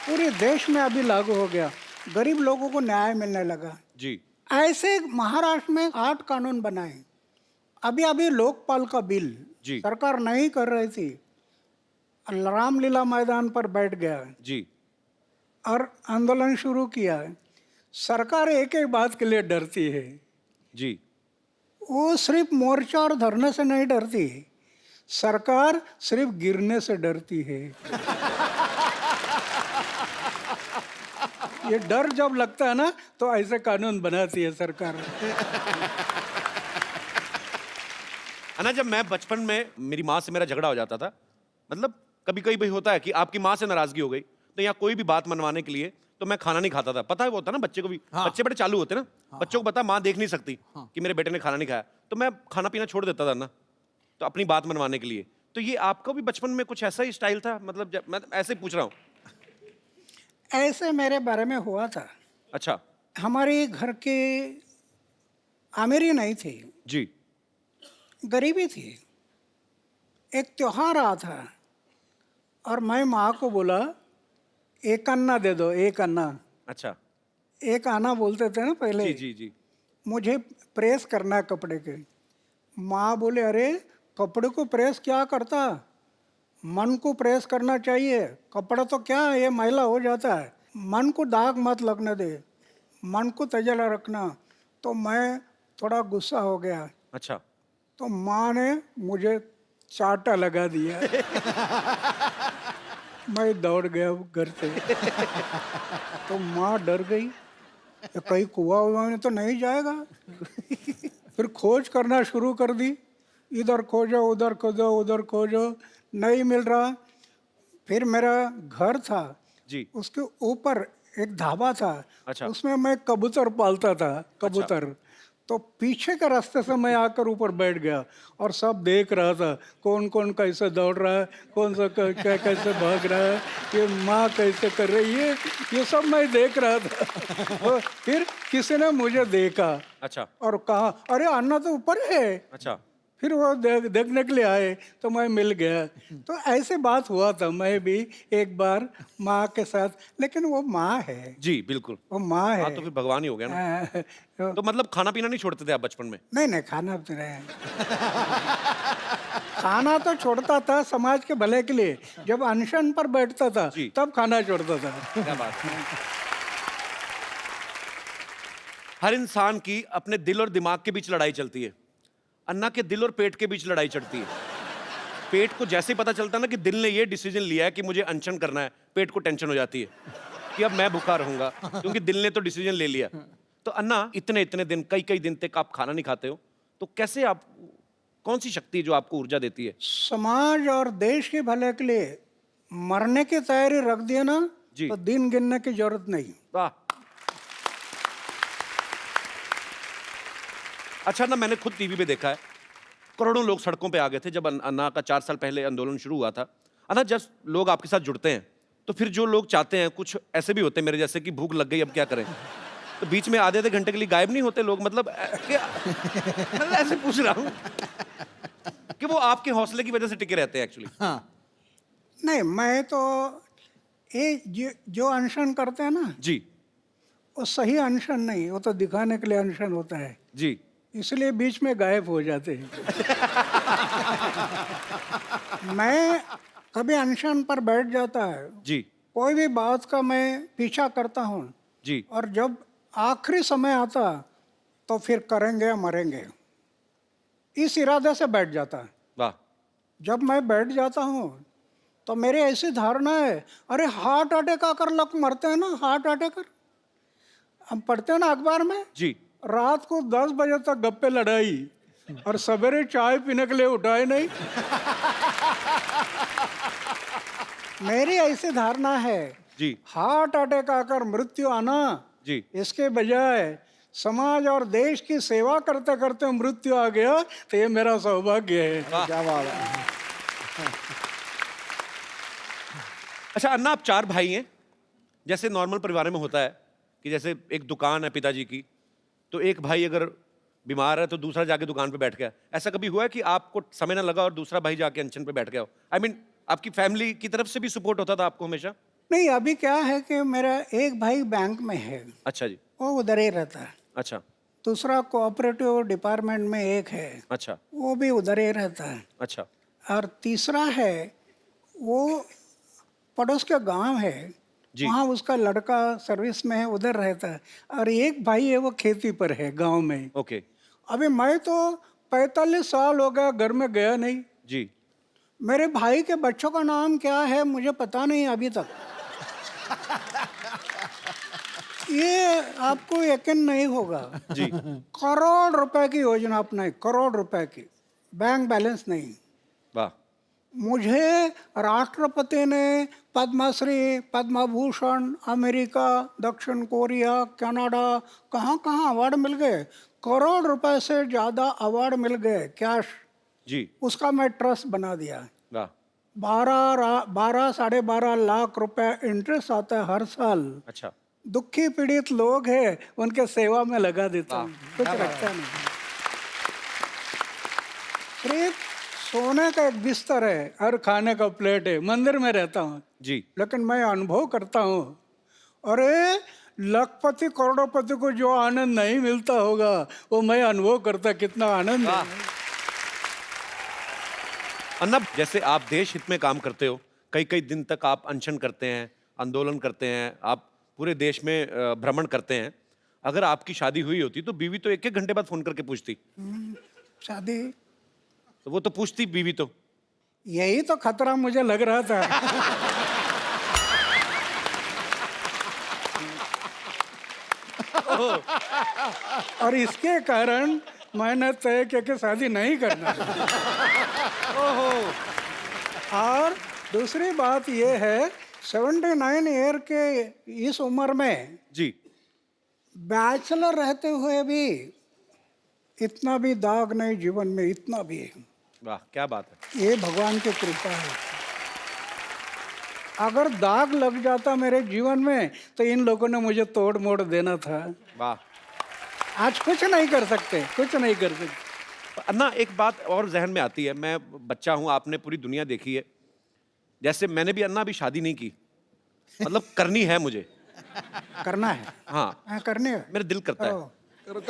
पूरे देश में अभी लागू हो गया, गरीब लोगों को न्याय मिलने लगा। जी। ऐसे महाराष्ट्र में 8 कानून बनाए अभी अभी लोकपाल का बिल जी। सरकार नहीं कर रही थी, रामलीला मैदान पर बैठ गया जी और आंदोलन शुरू किया। सरकार एक एक बात के लिए डरती है, जी वो सिर्फ मोर्चा और धरने से नहीं डरती, सरकार सिर्फ गिरने से डरती है। ये डर जब लगता है ना तो ऐसे कानून बनाती है सरकार। अन्ना, जब मैं बचपन में मेरी माँ से मेरा झगड़ा हो जाता था, मतलब कभी कभी भाई होता है कि आपकी माँ से नाराजगी हो गई, तो यहाँ कोई भी बात मनवाने के लिए तो मैं खाना नहीं खाता था। पता है वो होता है ना बच्चे को भी, बच्चे बड़े चालू होते हैं ना, बच्चों को पता है माँ देख नहीं सकती कि मेरे बेटे ने खाना नहीं खाया, तो मैं खाना पीना छोड़ देता था ना, तो अपनी बात मनवाने के लिए। तो ये आपका भी बचपन में कुछ ऐसा ही स्टाइल था? मतलब मैं ऐसे ही पूछ रहा हूँ। ऐसे मेरे बारे में हुआ था। अच्छा हमारे घर के अमीरी नहीं थी, जी गरीबी थी। एक त्योहार आ था और मैं माँ को बोला एक अन्ना दे दो, एक अन्ना। अच्छा एक आना बोलते थे ना पहले। जी जी जी मुझे प्रेस करना है कपड़े के। माँ बोले अरे कपड़े को प्रेस क्या करता, मन को प्रेस करना चाहिए, कपड़ा तो क्या है ये मैला हो जाता है, मन को दाग मत लगने दे, मन को तजला रखना। तो मैं थोड़ा गुस्सा हो गया, अच्छा तो माँ ने मुझे चाटा लगा दिया। मैं दौड़ गया घर से। तो माँ डर गई, ये कहीं कुआं हुआ में तो नहीं जाएगा। फिर खोज करना शुरू कर दी, इधर खोजो उधर खोजो उधर खोजो, नहीं मिल रहा। फिर मेरा घर था, जी उसके ऊपर एक ढाबा था, अच्छा। उसमें मैं कबूतर पालता था, कबूतर। तो पीछे के रास्ते से मैं आकर ऊपर बैठ गया और सब देख रहा था कौन कौन कैसे दौड़ रहा है, कौन सा कैसे भाग रहा है, ये माँ कैसे कर रही है, ये सब मैं देख रहा था। और फिर किसी ने मुझे देखा अच्छा और कहा अरे अन्ना तो ऊपर है। अच्छा फिर वो देखने के लिए आए तो मैं मिल गया। तो ऐसे बात हुआ था मैं भी एक बार माँ के साथ, लेकिन वो माँ है, जी बिल्कुल। वो माँ है। हाँ तो फिर भगवान ही हो गया ना। तो तो मतलब खाना पीना नहीं छोड़ते थे आप बचपन में? नहीं नहीं खाना तो नहीं। खाना तो छोड़ता था समाज के भले के लिए, जब अनशन पर बैठता था जी। तब खाना छोड़ता था। क्या बात है। हर इंसान की अपने दिल और दिमाग के बीच लड़ाई चलती है। अन्ना के दिल और पेट के बीच लड़ाई चलती है। पेट को जैसे ही पता चलता है ना कि दिल ने ये डिसीजन लिया है कि मुझे अनशन करना है, पेट को टेंशन हो जाती है कि अब मैं भूखा रहूंगा, क्योंकि दिल ने तो डिसीजन ले लिया। तो अन्ना, इतने इतने दिन, कई कई दिन तक आप खाना नहीं खाते हो, तो कैसे आप, कौन सी शक्ति जो आपको ऊर्जा देती है? समाज और देश के भले के लिए मरने की तैयारी रख दिया ना जी। तो दिन गिनने की जरूरत नहीं। वाह। अच्छा ना, मैंने खुद टीवी पे देखा है, करोड़ों लोग सड़कों पे आ गए थे जब अन्ना का 4 साल पहले आंदोलन शुरू हुआ था। अन्ना, जब लोग आपके साथ जुड़ते हैं तो फिर जो लोग चाहते हैं, कुछ ऐसे भी होते हैं मेरे जैसे कि भूख लग गई अब क्या करें, तो बीच में आधे घंटे के लिए गायब नहीं होते लोग? मतलब मतलब ऐसे पूछ रहा हूँ कि वो आपके हौसले की वजह से टिके रहते हैं एक्चुअली। नहीं, मैं तो ये जो अनशन करते हैं ना, जी वो सही अनशन नहीं, वो तो दिखाने के लिए अनशन होता है, जी इसलिए बीच में गायब हो जाते हैं। मैं कभी अनशन पर बैठ जाता है, जी कोई भी बात का मैं पीछा करता हूँ, जी और जब आखिरी समय आता तो फिर करेंगे मरेंगे, इस इरादे से बैठ जाता है। वाह। जब मैं बैठ जाता हूँ तो मेरी ऐसी धारणा है, अरे हार्ट अटैक आकर लोग मरते हैं ना, हार्ट अटैक, हम पढ़ते हैं ना अखबार में, जी रात को 10 बजे तक गप्पे लड़ाई और सवेरे चाय पीने के लिए उठाए नहीं। मेरी ऐसी धारणा है, जी हार्ट अटैक आकर मृत्यु आना, जी इसके बजाय समाज और देश की सेवा करते करते मृत्यु आ गया तो ये मेरा सौभाग्य है। क्या बात है। अच्छा अन्ना, आप 4 भाई हैं, जैसे नॉर्मल परिवार में होता है कि जैसे एक दुकान है पिताजी की, तो एक भाई अगर बीमार है तो दूसरा जाके दुकान पे बैठ गया। ऐसा कभी हुआ है कि आपको समय ना लगा और दूसरा भाई जाके अनशन पे बैठ गया हो? आई मीन आपकी फैमिली की तरफ से भी सपोर्ट होता था आपको हमेशा? नहीं, अभी क्या है कि मेरा एक भाई बैंक में है, अच्छा जी। वो उधर ही रहता है, अच्छा दूसरा कोऑपरेटिव डिपार्टमेंट में एक है, अच्छा वो भी उधर ही रहता है। अच्छा और तीसरा है वो पड़ोस के गांव है, जी। वहाँ उसका लड़का सर्विस में है, उधर रहता है। और एक भाई है वो खेती पर है गांव में। ओके अभी मैं तो 45 साल हो गया घर में गया नहीं। जी मेरे भाई के बच्चों का नाम क्या है मुझे पता नहीं अभी तक। ये आपको यकीन नहीं होगा, जी करोड़ रुपए की योजना अपनाई, करोड़ रुपए की, बैंक बैलेंस नहीं। वाह मुझे राष्ट्रपति ने पद्मश्री, पद्म भूषण, अमेरिका, दक्षिण कोरिया, कनाडा, कहाँ कहाँ अवार्ड मिल गए। करोड़ रुपए से ज़्यादा अवार्ड मिल गए कैश। जी उसका मैं ट्रस्ट बना दिया। वाह 12 साढ़े 12 लाख रुपए इंटरेस्ट आता है हर साल। अच्छा दुखी पीड़ित लोग हैं उनके सेवा में लगा देता हूँ, कुछ रखता नहीं। सिर्फ सोने का एक बिस्तर है और खाने का प्लेट है, मंदिर में रहता हूँ। जी लेकिन मैं अनुभव करता हूँ, अरे लखपति करोड़पति को जो आनंद नहीं मिलता होगा वो मैं अनुभव करता, कितना आनंद है। अन्ना, जैसे आप देश हित में काम करते हो, कई कई दिन तक आप अनशन करते हैं, आंदोलन करते हैं, आप पूरे देश में भ्रमण करते हैं। अगर आपकी शादी हुई होती तो बीवी तो एक एक घंटे बाद फोन करके पूछती। शादी, तो वो तो पूछती बीवी तो। यही तो खतरा मुझे लग रहा था। और इसके कारण मैंने तय किया कि शादी नहीं करना। और दूसरी बात ये है, 79 ईयर के इस उम्र में जी बैचलर रहते हुए भी इतना भी दाग नहीं जीवन में, इतना भी है। वाह क्या बात है। ये भगवान की कृपा है। अगर दाग लग जाता मेरे जीवन में तो इन लोगों ने मुझे तोड़ मोड़ देना था। वाह। आज कुछ नहीं कर सकते, कुछ नहीं कर सकते। अन्ना, एक बात और जहन में आती है, मैं बच्चा हूँ, आपने पूरी दुनिया देखी है। जैसे मैंने भी अन्ना अभी शादी नहीं की, मतलब करनी है मुझे। करना है? हाँ करनी है। मेरा दिल करता है। करो।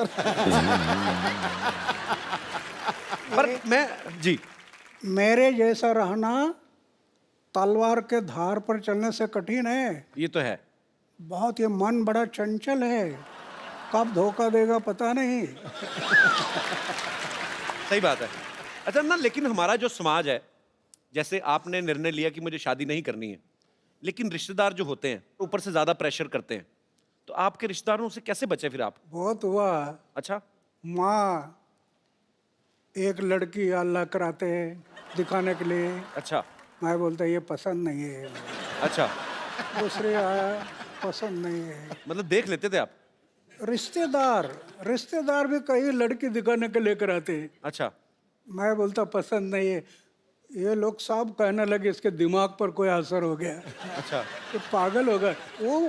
पर मैं जी मेरे जैसा रहना तलवार के धार पर चलने से कठिन है। ये तो है। बहुत, ये मन बड़ा चंचल है, कब धोखा देगा पता नहीं। सही बात है। अच्छा ना, लेकिन हमारा जो समाज है, जैसे आपने निर्णय लिया कि मुझे शादी नहीं करनी है, लेकिन रिश्तेदार जो होते हैं ऊपर से ज्यादा प्रेशर करते हैं, तो आपके रिश्तेदारों से कैसे बचे फिर आप? बहुत हुआ। अच्छा माँ एक लड़की अल्लाह कराते हैं दिखाने के लिए, अच्छा मैं बोलता ये पसंद नहीं है। अच्छा, दूसरे आया, पसंद नहीं है। मतलब देख लेते थे आप? रिश्तेदार भी कई लड़की दिखाने के लेकर आते हैं। अच्छा मैं बोलता पसंद नहीं है। ये लोग सब कहने लगे इसके दिमाग पर कोई असर हो गया, अच्छा ये पागल होगा। वो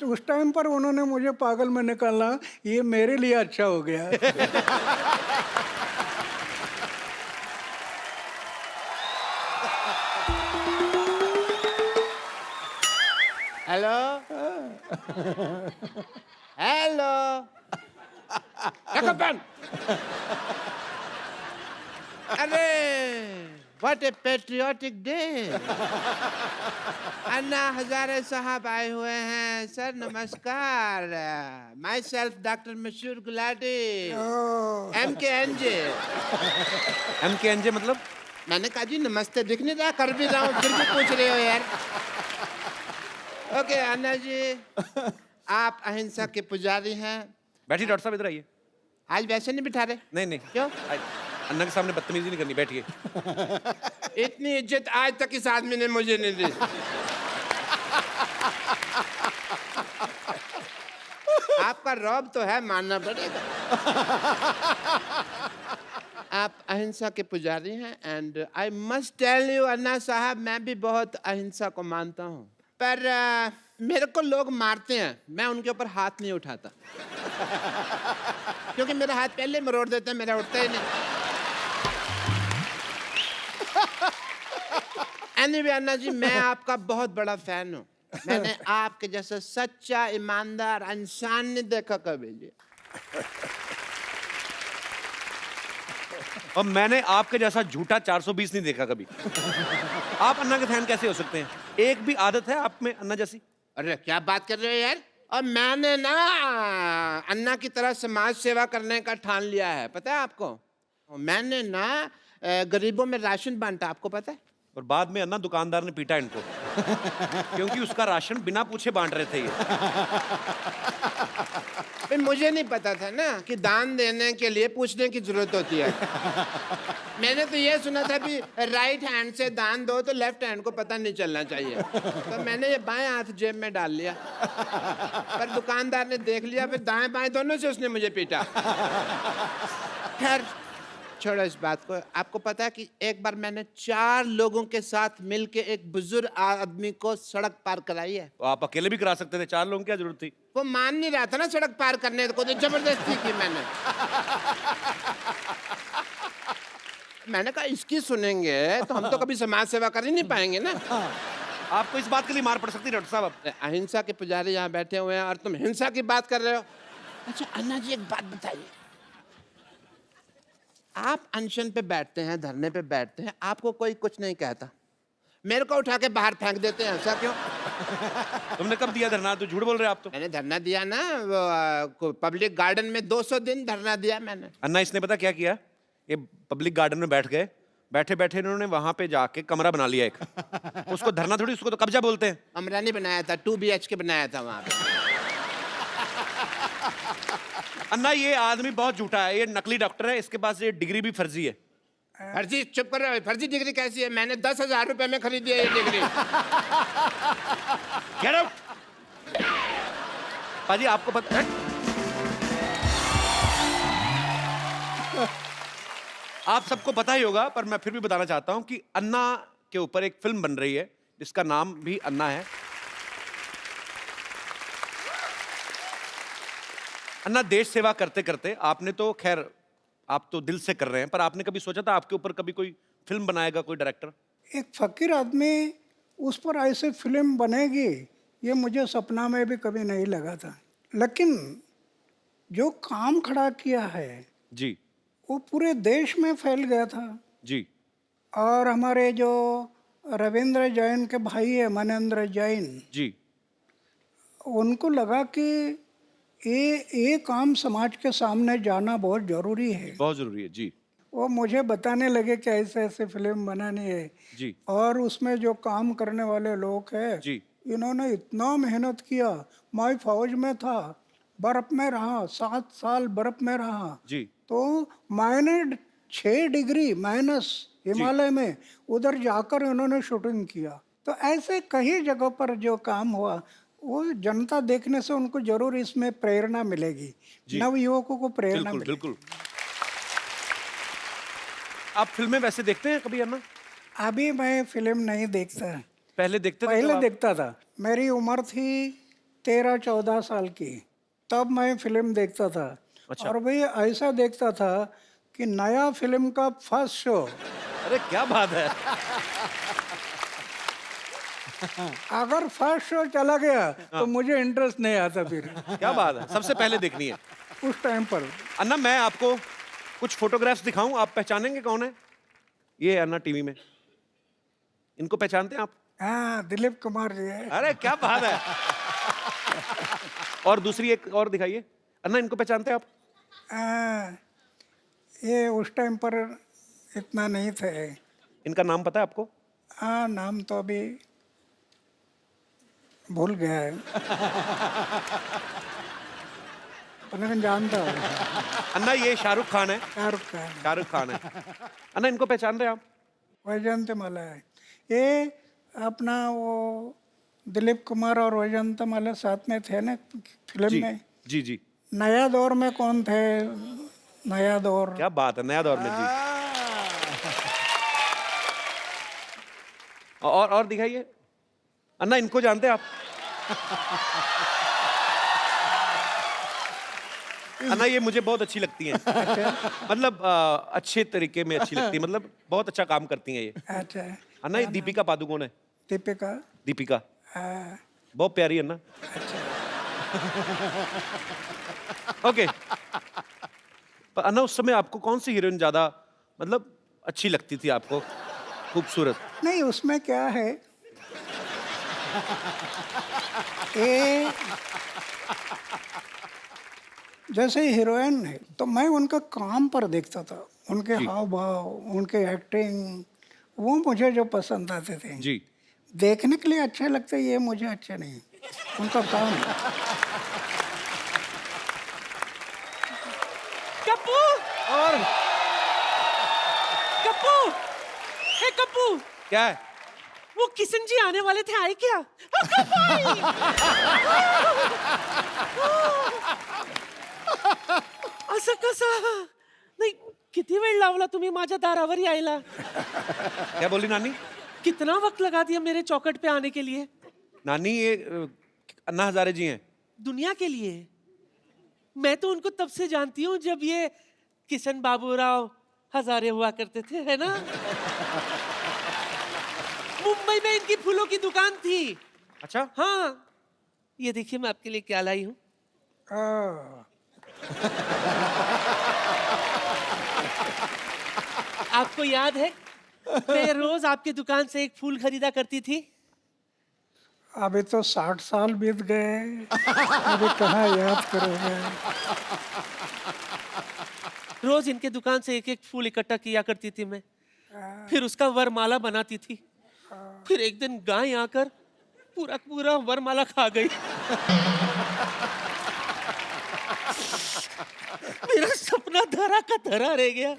उस टाइम पर उन्होंने मुझे पागल में निकाला, ये मेरे लिए अच्छा हो गया। हेलो हेलो अरे what A patriotic day. Anna Hazare साहब आए हुए हैं। सर नमस्कार। माई सेल्फ डॉक्टर मशहूर गुलाटी, MKNJ। MKNJ मतलब? मैंने कहा जी नमस्ते दिख नहीं रहा, कर भी रहा हूँ फिर भी पूछ रहे हो यार। ओके अन्ना जी, आप अहिंसा के पुजारी हैं। बैठिए डॉक्टर साहब, इधर आइए। आज वैसे नहीं बिठा रहे? नहीं नहीं, क्यों? अन्ना के सामने बदतमीजी नहीं करनी, बैठिए। इतनी इज्जत आज तक इस आदमी ने मुझे नहीं दी। आपका रौब तो है, मानना पड़ेगा। आप अहिंसा के पुजारी हैं and I must tell you Anna साहब, मैं भी बहुत अहिंसा को मानता हूँ, पर मेरे को लोग मारते हैं, मैं उनके ऊपर हाथ नहीं उठाता। क्योंकि मेरा हाथ पहले मरोड़ देते हैं, मेरा उठता ही नहीं। एनीवे अन्ना जी, मैं आपका बहुत बड़ा फैन हूँ। मैंने आपके जैसा सच्चा ईमानदार इंसान नहीं देखा कभी जी। और मैंने आपके जैसा झूठा 420 नहीं देखा कभी। आप अन्ना के फैन कैसे हो सकते हैं? एक भी आदत है आप में अन्ना जैसी? अरे क्या बात कर रहे हो यार? और मैंने ना अन्ना की तरह समाज सेवा करने का ठान लिया है, पता है आपको? और मैंने ना गरीबों में राशन बांटा, आपको पता है? और बाद में अन्ना दुकानदार ने पीटा इनको क्योंकि उसका राशन बिना पूछे बांट रहे थे ये। भाई मुझे नहीं पता था ना कि दान देने के लिए पूछने की जरूरत होती है। मैंने तो ये सुना था कि राइट हैंड से दान दो तो लेफ्ट हैंड को पता नहीं चलना चाहिए, तो मैंने ये बाएं हाथ जेब में डाल लिया, पर दुकानदार ने देख लिया, फिर दाएं बाएं दोनों से उसने मुझे पीटा। खैर छोड़ो इस बात को। आपको पता है कि एक बार मैंने 4 लोगों के साथ मिलके एक बुजुर्ग आदमी को सड़क पार कराई है। तो आप अकेले भी करा सकते थे, 4 लोगों की क्या जरूरत थी? वो मान नहीं रहा था ना सड़क पार करने को, तो जबरदस्ती की मैंने। मैंने कहा इसकी सुनेंगे तो हम तो कभी समाज सेवा कर ही नहीं पाएंगे ना। आपको इस बात के लिए मार पड़ सकती है डॉक्टर साहब। अहिंसा के पुजारी यहाँ बैठे हुए हैं और तुम हिंसा की बात कर रहे हो। अच्छा अन्ना जी एक बात बताइए, आप अनशन पे बैठते हैं, धरने पे बैठते हैं, आपको कोई कुछ नहीं कहता, मेरे को उठा के बाहर फेंक देते हैं, ऐसा क्यों? तुमने कब दिया धरना? तो झूठ बोल रहे हैं आप तो। मैंने धरना दिया ना पब्लिक गार्डन में, 200 दिन धरना दिया मैंने। अन्ना इसने पता क्या किया? ये पब्लिक गार्डन में बैठ गए, बैठे बैठे इन्होंने वहां पे जाके कमरा बना लिया एक। उसको धरना थोड़ी, उसको तो कब्जा बोलते हैं। कमरा नहीं बनाया था, 2 BHK बनाया था वहां पे। अन्ना ये आदमी बहुत झूठा है, ये नकली डॉक्टर है, इसके पास ये डिग्री भी फर्जी है। फर्जी? चुप कर रहे हो, फर्जी डिग्री कैसी है? मैंने 10,000 रुपए में खरीदी है ये डिग्री। Get out! पाजी आपको पता है? आप सबको पता ही होगा, पर मैं फिर भी बताना चाहता हूं कि अन्ना के ऊपर एक फिल्म बन रही है जिसका नाम भी अन्ना है। अन्ना देश सेवा करते करते आपने तो खैर आप तो दिल से कर रहे हैं, पर आपने कभी सोचा था आपके ऊपर कभी कोई फिल्म बनाएगा कोई डायरेक्टर? एक फकीर आदमी उस पर ऐसे फिल्म बनेगी ये मुझे सपना में भी कभी नहीं लगा था, लेकिन जो काम खड़ा किया है जी वो पूरे देश में फैल गया था। जी। और हमारे जो रविंद्र जैन के भाई है मनेंद्र जैन जी। उनको लगा कि ये काम समाज के सामने जाना बहुत ज़रूरी है, बहुत जरूरी है। जी वो मुझे बताने लगे कि ऐसे ऐसे फिल्म बनानी है। जी और उसमें जो काम करने वाले लोग हैं जी। इन्होंने इतना मेहनत किया। मैं फौज में था, बर्फ में रहा, 7 साल बर्फ में रहा, जी। तो मैंने 6 डिग्री माइनस हिमालय में उधर जाकर इन्होंने शूटिंग किया। तो ऐसे कई जगह पर जो काम हुआ वो जनता देखने से उनको जरूर इसमें प्रेरणा मिलेगी, नव युवकों को प्रेरणा बिल्कुल मिलेगी। बिल्कुल। आप फिल्में वैसे देखते हैं कभी अन्ना? अभी मैं फिल्म नहीं देखता, पहले देखते थे? पहले तब आप? देखता था। मेरी उम्र थी 13-14 साल की, तब मैं फिल्म देखता था। अच्छा। और भाई ऐसा देखता था कि नया फिल्म का फर्स्ट शो, अरे क्या बात है। अगर फर्स्ट शो चला गया तो मुझे इंटरेस्ट नहीं आता फिर क्या बात है, सबसे पहले देखनी है। उस टाइम पर। अन्ना मैं आपको कुछ फोटोग्राफ्स दिखाऊं, आप पहचानेंगे कौन है? ये है अन्ना टीवी में, इनको पहचानते हैं आप? हाँ दिलीप कुमार जी है। अरे क्या बात है। और दूसरी एक और दिखाइए। अन्ना इनको पहचानते हैं आप? ये उस टाइम पर इतना नहीं थे। इनका नाम पता है आपको? हाँ नाम तो अभी भूल गया है लेकिन जानता हूँ। अन्ना ये शाहरुख खान है। शाहरुख खान। शाहरुख खान है। अन्ना इनको पहचान रहे हैं आप? वैजयंती माला है ये अपना, वो दिलीप कुमार और वैजयंती माला साथ में थे ना फिल्म जी में। जी जी। नया दौर में कौन थे? नया दौर। क्या बात है, नया दौर में। जी। और दिखाइए। अन्ना इनको जानते हैं आप? अन्ना ये मुझे बहुत अच्छी लगती हैं। मतलब अच्छे तरीके में अच्छी लगती है, मतलब बहुत अच्छा काम करती हैं ये। अच्छा। अन्ना ये दीपिका पादुकोण है। दीपिका। दीपिका हाँ, बहुत प्यारी है अन्ना। ओके। पर अन्ना उस समय आपको कौन सी हीरोइन ज्यादा मतलब अच्छी लगती थी आपको, खूबसूरत। नहीं, उसमें क्या है, ये जैसे हीरोइन है तो मैं उनका काम पर देखता था, उनके हाव भाव, उनके एक्टिंग, वो मुझे जो पसंद आते थे। जी। देखने के लिए अच्छे लगते, ये मुझे अच्छे नहीं, उनका काम। कप्पू, और कप्पू, हे कप्पू, क्या है? वो किशन जी आने वाले थे, आए क्या? हाँ, कप्पू आई। असं कसं? नाही, किती वेळ लावला तुम्ही माझ्या दारावर यायला? क्या बोली नानी? कितना वक्त लगा दिया मेरे चौखट पे आने के लिए? नानी ये अन्ना हजारे जी हैं। दुनिया के लिए। मैं तो उनको तब से जानती हूँ जब ये किशन बाबूराव हजारे हुआ करते थे, है ना? मुंबई में इनकी फूलों की दुकान थी। अच्छा। हाँ, ये देखिए मैं आपके लिए क्या लाई हूँ। आपको याद है मैं रोज आपकी दुकान से एक फूल खरीदा करती थी? अभी तो 60 साल बीत गए, अभी कहाँ याद करोगे। रोज इनके दुकान से एक एक फूल इकट्ठा किया करती थी मैं, फिर उसका वरमाला बनाती थी। फिर एक दिन गाय आकर पूरा पूरा वरमाला खा गई। मेरा सपना धरा का धरा रह गया।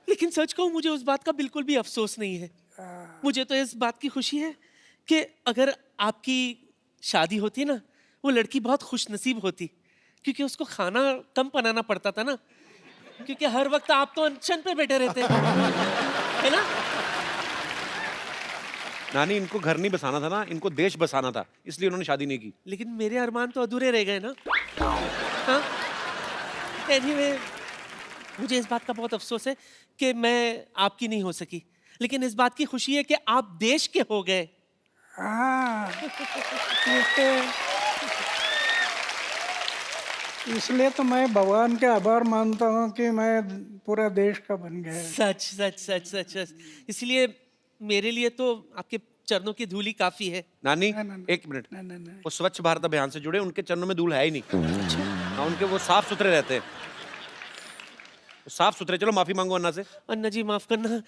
लेकिन सच कहूं, मुझे उस बात का बिल्कुल भी अफसोस नहीं है। मुझे तो इस बात की खुशी है कि अगर आपकी शादी होती ना, वो लड़की बहुत खुशनसीब होती, क्योंकि उसको खाना कम बनाना पड़ता था ना, क्योंकि हर वक्त आप तो अनशन पे बैठे रहते है ना? नानी, इनको घर नहीं बसाना था ना, इनको देश बसाना था, इसलिए उन्होंने शादी नहीं की। लेकिन मेरे अरमान तो अधूरे रह गए ना। हाँ? Anyway, मुझे इस बात का बहुत अफसोस है कि मैं आपकी नहीं हो सकी, लेकिन इस बात की खुशी है कि आप देश के हो गए। हाँ, इसलिए तो मैं भगवान के आभार मानता हूँ कि मैं पूरा देश का बन गया। सच सच सच सच सच। इसलिए मेरे लिए तो आपके चरणों की धूली काफी है। नानी, ना। एक मिनट। वो स्वच्छ भारत अभियान से जुड़े, उनके चरणों में धूल है ही नहीं। हाँ, उनके वो साफ सुथरे रहते हैं, साफ सुथरे। चलो माफी मांगो अन्ना से। अन्ना जी माफ करना।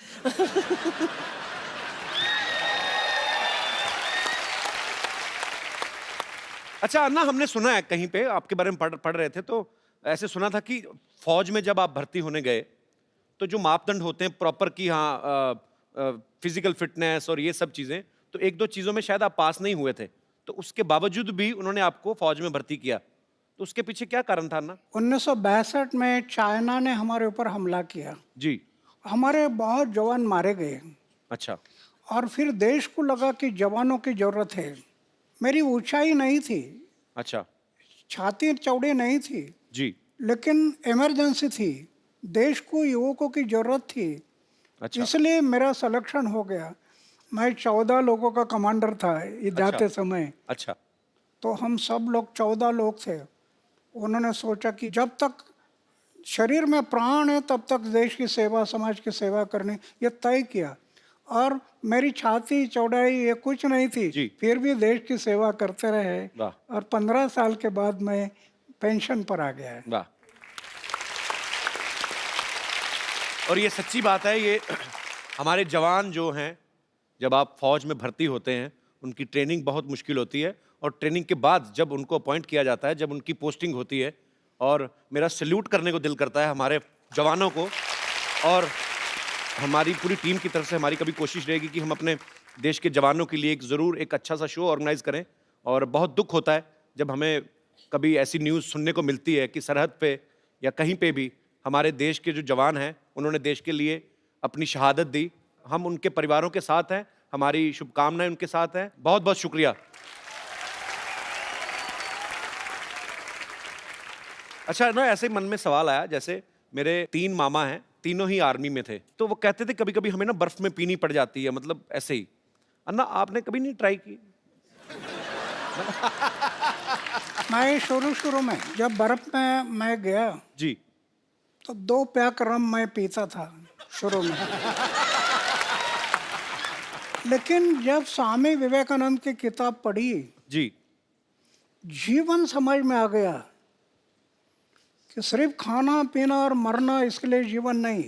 अच्छा अन्ना, हमने सुना है कहीं पे आपके बारे में पढ़ रहे थे, तो ऐसे सुना था कि फौज में जब आप भर्ती होने गए तो जो मापदंड होते हैं प्रॉपर की, हाँ, फिजिकल फिटनेस और ये सब चीजें, तो एक दो चीजों में शायद आप पास नहीं हुए थे, तो उसके बावजूद भी उन्होंने आपको फौज में भर्ती किया, तो उसके पीछे क्या कारण था अन्ना? 1962 में चाइना ने हमारे ऊपर हमला किया जी। हमारे बहुत जवान मारे गए। अच्छा। और फिर देश को लगा कि जवानों की जरूरत है। मेरी ऊंचाई नहीं थी, अच्छा। छाती चौड़ी नहीं थी, जी। लेकिन इमरजेंसी थी, देश को युवकों की जरूरत थी। अच्छा। इसलिए मेरा सिलेक्शन हो गया। मैं 14 लोगों का कमांडर था जाते समय। अच्छा। तो हम सब लोग 14 लोग थे। उन्होंने सोचा कि जब तक शरीर में प्राण है तब तक देश की सेवा, समाज की सेवा करनी, ये तय किया। और मेरी छाती चौड़ाई ये कुछ नहीं थी, जी। फिर भी देश की सेवा करते रहे। वाह। और 15 साल के बाद मैं पेंशन पर आ गया। वाह। और ये सच्ची बात है, ये हमारे जवान जो हैं, जब आप फौज में भर्ती होते हैं, उनकी ट्रेनिंग बहुत मुश्किल होती है, और ट्रेनिंग के बाद जब उनको अपॉइंट किया जाता है, जब उनकी पोस्टिंग होती है, और मेरा सैल्यूट करने को दिल करता है हमारे जवानों को। और हमारी पूरी टीम की तरफ से हमारी कभी कोशिश रहेगी कि हम अपने देश के जवानों के लिए ज़रूर एक अच्छा सा शो ऑर्गेनाइज करें। और बहुत दुख होता है जब हमें कभी ऐसी न्यूज़ सुनने को मिलती है कि सरहद पे या कहीं पे भी हमारे देश के जो जवान हैं, उन्होंने देश के लिए अपनी शहादत दी। हम उनके परिवारों के साथ हैं, हमारी शुभकामनाएं उनके साथ हैं। बहुत बहुत शुक्रिया। अच्छा ना, ऐसे मन में सवाल आया, जैसे मेरे 3 मामा हैं, तीनों ही आर्मी में थे, तो वो कहते थे कभी कभी हमें ना बर्फ में पीनी पड़ जाती है, मतलब ऐसे ही। अन्ना, आपने कभी नहीं ट्राई की? मैं शुरू में जब बर्फ में मैं गया जी। तो 2 पैक रम मैं पीता था शुरू में। लेकिन जब स्वामी विवेकानंद की किताब पढ़ी, जी जीवन समझ में आ गया कि सिर्फ खाना पीना और मरना इसके लिए जीवन नहीं।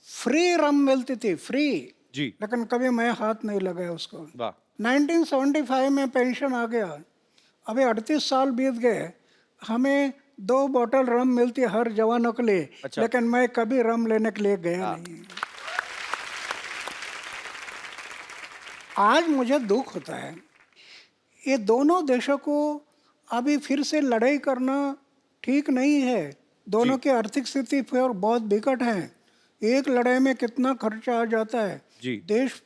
फ्री रम मिलती थी, फ्री, जी लेकिन कभी मैं हाथ नहीं लगाया उसको। वाह 1975 में पेंशन आ गया, अभी 38 साल बीत गए, हमें 2 बोतल रम मिलती है हर जवानों के लिए। अच्छा। लेकिन मैं कभी रम लेने के लिए गया नहीं। आज मुझे दुख होता है, ये दोनों देशों को अभी फिर से लड़ाई करना ठीक नहीं है। दोनों की आर्थिक स्थिति फिर बहुत विकट है। एक लड़ाई में कितना खर्चा आ जाता है, जी देश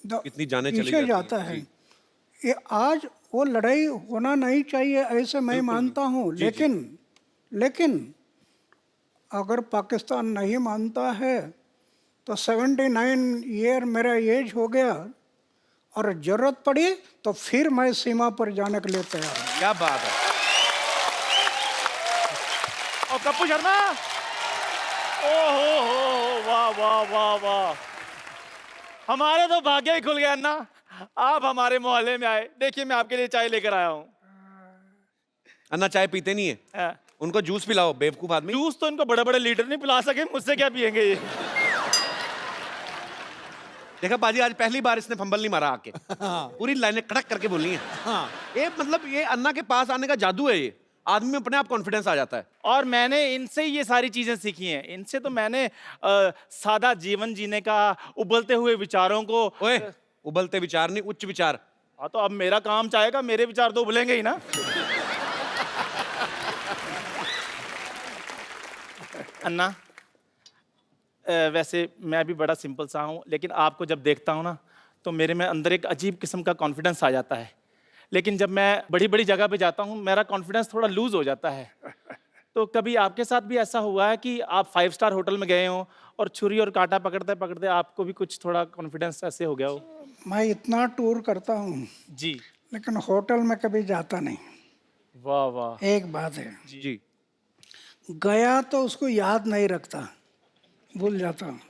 कितनी जानें चली पीछे जाती जाता हैं। है। जी। ये आज वो लड़ाई होना नहीं चाहिए ऐसे मैं मानता हूँ। लेकिन अगर पाकिस्तान नहीं मानता है तो 79 ईयर मेरा एज हो गया और जरूरत पड़ी तो फिर मैं सीमा पर जाने के लिए तैयार हूँ। क्या बात है। और कप्पू शर्मा, ओ हो, वाह वाह वाह वाह, हमारे तो भाग्य ही खुल गया अन्ना, आप हमारे मोहल्ले में आए। देखिए मैं आपके लिए चाय लेकर आया हूँ। अन्ना चाय पीते नहीं है, उनको जूस पिलाओ बेवकूफ आदमी। जूस तो इनको बड़े बड़े लीडर नहीं पिला सके, मुझसे क्या पियेंगे ये। देखा बाजी, आज पहली बार इसने फंबल नहीं मारा आके। पूरी लाइनें कड़क करके बोली हैं। ये मतलब ये अन्ना के पास आने का जादू है। ये आदमी में अपने आप कॉन्फिडेंस आ जाता है। और मैंने इनसे ये सारी चीजें सीखी हैं। इनसे तो मैंने सादा जीवन जीने का, उबलते हुए विचारों को। ओए, उबलते विचार नहीं, उच्च विचार। हाँ तो अब मेरा काम चाहेगा, मेरे विचार तो उबलेंगे ही ना। अन्ना, वैसे मैं भी बड़ा सिंपल सा हूँ, लेकिन आपको जब देखता हूँ ना तो मेरे में अंदर एक अजीब किस्म का कॉन्फिडेंस आ जाता है। लेकिन जब मैं बड़ी बड़ी जगह पे जाता हूँ मेरा कॉन्फिडेंस थोड़ा लूज हो जाता है। तो कभी आपके साथ भी ऐसा हुआ है कि आप 5 स्टार होटल में गए हो और छुरी और कांटा पकड़ते पकड़ते आपको भी कुछ थोड़ा कॉन्फिडेंस ऐसे हो गया हो? मैं इतना टूर करता हूँ जी। लेकिन होटल में कभी जाता नहीं। वाह वाह। एक बात है, जी गया तो उसको याद नहीं रखता, भूल जाता हूँ।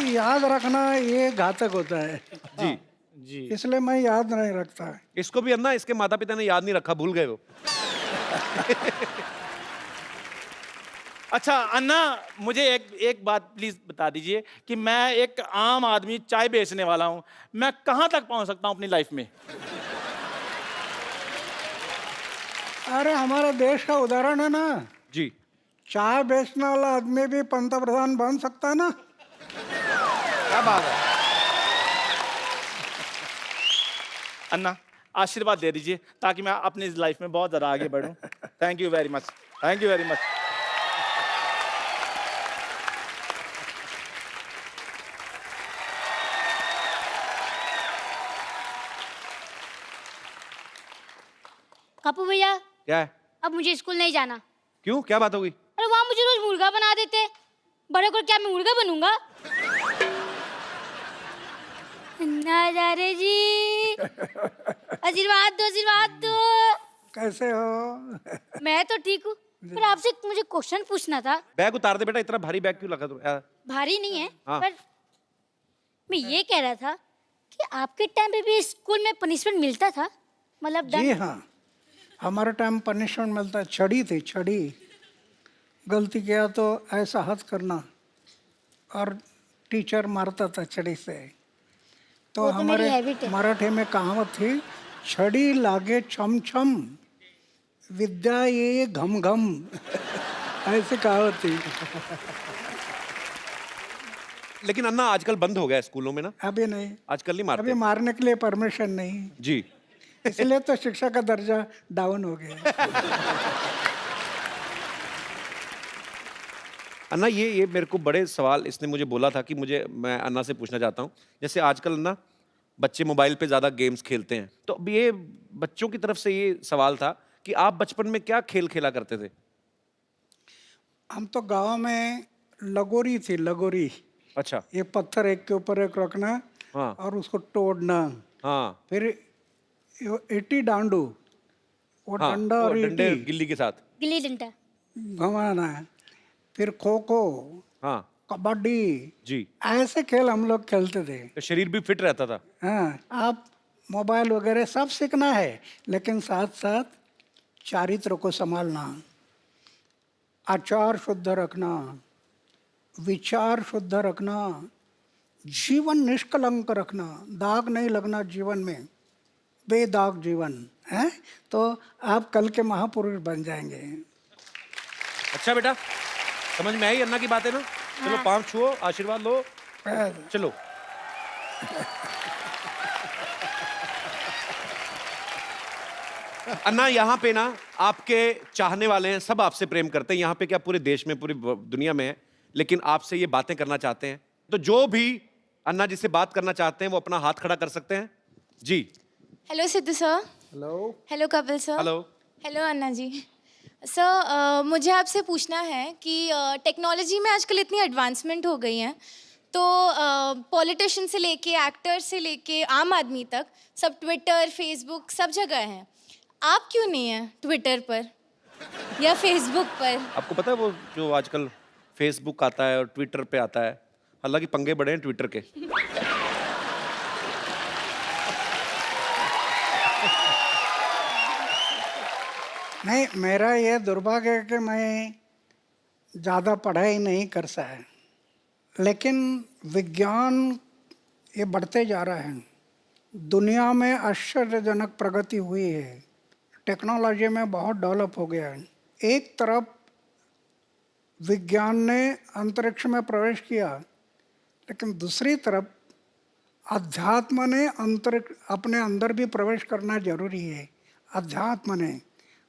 याद रखना ये घातक होता है। जी जी। इसलिए मैं याद नहीं रखता। इसको भी अन्ना, इसके माता पिता ने याद नहीं रखा, भूल गए वो। अच्छा अन्ना, मुझे एक बात प्लीज बता दीजिए कि मैं एक आम आदमी चाय बेचने वाला हूँ, मैं कहाँ तक पहुँच सकता हूँ अपनी लाइफ में? अरे हमारे देश का उदाहरण है ना, जी चाय बेचने वाला आदमी भी पंतप्रधान बन सकता है ना। क्या बात है। अन्ना आशीर्वाद दे दीजिए ताकि मैं अपनी लाइफ में बहुत ज़्यादा आगे बढ़ूं। Thank you very much, thank you very much. Kapoor भैया, क्या है? अब मुझे स्कूल नहीं जाना। क्यों, क्या बात हो गई? अरे वहाँ मुझे रोज मुर्गा बना देते, बड़े को क्या मैं मुर्गा बनूंगा? नजारे जी, आशीर्वाद दो, आशीर्वाद दो। कैसे हो? मैं तो ठीक हूँ, पर आपसे मुझे क्वेश्चन पूछना था। बैग उतार दे बेटा, इतना भारी बैग क्यों लगा तू? भारी नहीं है, हाँ। पर मैं ये कह रहा था कि आपके टाइम पे भी स्कूल में पनिशमेंट मिलता था, मतलब जी हाँ, हमारे टाइम पनिशमेंट मिलता, छड़ी थी, छड़ी। गलती किया तो ऐसा हाथ करना और टीचर मारता था छड़ी से। तो वो तो मेरी हमारे हैबिट है। मराठी में कहावत थी, छड़ी लागे छम छम, विद्या ये घम घम। ऐसी कहावत थी। लेकिन अन्ना आजकल बंद हो गया है स्कूलों में ना। अभी नहीं, आजकल नहीं मारते अभी मारने के लिए परमिशन नहीं, जी। इसलिए तो शिक्षा का दर्जा डाउन हो गया। अन्ना ये मेरे को बड़े सवाल इसने मुझे बोला था कि मैं अन्ना से पूछना चाहता हूँ। जैसे आजकल ना बच्चे मोबाइल पे ज़्यादा गेम्स खेलते हैं, तो अब ये बच्चों की तरफ से ये सवाल था कि आप बचपन में क्या खेल खेला करते थे? हम तो गांव में लगोरी थी, लगोरी। अच्छा। ये पत्थर एक के ऊपर एक रखना, हाँ और उसको तोड़ना। हाँ फिर ईटी डांडू, वो हाँ, डंडा वो और डंडे ईटी, गिल्ली के साथ। गिल्ली डंडा। घुमाना, फिर खो खो, हाँ कबड्डी, जी, ऐसे खेल हम लोग खेलते थे। तो शरीर भी फिट रहता था। हाँ, आप मोबाइल वगैरह सब सीखना है, लेकिन साथ साथ चारित्र को संभालना, आचार शुद्ध रखना, विचार शुद्ध रखना, जीवन निष्कलंक रखना, दाग नहीं लगना जीवन में, बेदाग जीवन है, तो आप कल के महापुरुष बन जाएंगे। अच्छा बेटा, समझ में आई अन्ना की बातें ना? चलो पाँव छुओ, आशीर्वाद लो, चलो। अन्ना, यहाँ पे ना आपके चाहने वाले हैं, सब आपसे प्रेम करते हैं, यहाँ पे क्या पूरे देश में, पूरी दुनिया में है, लेकिन आपसे ये बातें करना चाहते हैं। तो जो भी अन्ना जी से बात करना चाहते हैं वो अपना हाथ खड़ा कर सकते हैं जी। Hello Sidhu sir. Hello. Hello Kapil sir. Hello. Hello Anna ji. Sir मुझे आपसे पूछना है कि टेक्नोलॉजी में आजकल इतनी एडवांसमेंट हो गई है, तो पॉलिटिशियन से लेके एक्टर से लेके आम आदमी तक सब ट्विटर फेसबुक सब जगह हैं। आप क्यों नहीं हैं ट्विटर पर या फेसबुक पर? आपको पता है वो जो आजकल फेसबुक आता है और ट्विटर पे आता है, हालांकि पंगे बड़े हैं ट्विटर के। नहीं, मेरा ये दुर्भाग्य है कि मैं ज़्यादा पढ़ाई नहीं कर सका, लेकिन विज्ञान ये बढ़ते जा रहा है, दुनिया में आश्चर्यजनक प्रगति हुई है, टेक्नोलॉजी में बहुत डेवलप हो गया है। एक तरफ विज्ञान ने अंतरिक्ष में प्रवेश किया, लेकिन दूसरी तरफ अध्यात्म ने अंतरिक्ष अपने अंदर भी प्रवेश करना जरूरी है। अध्यात्म ने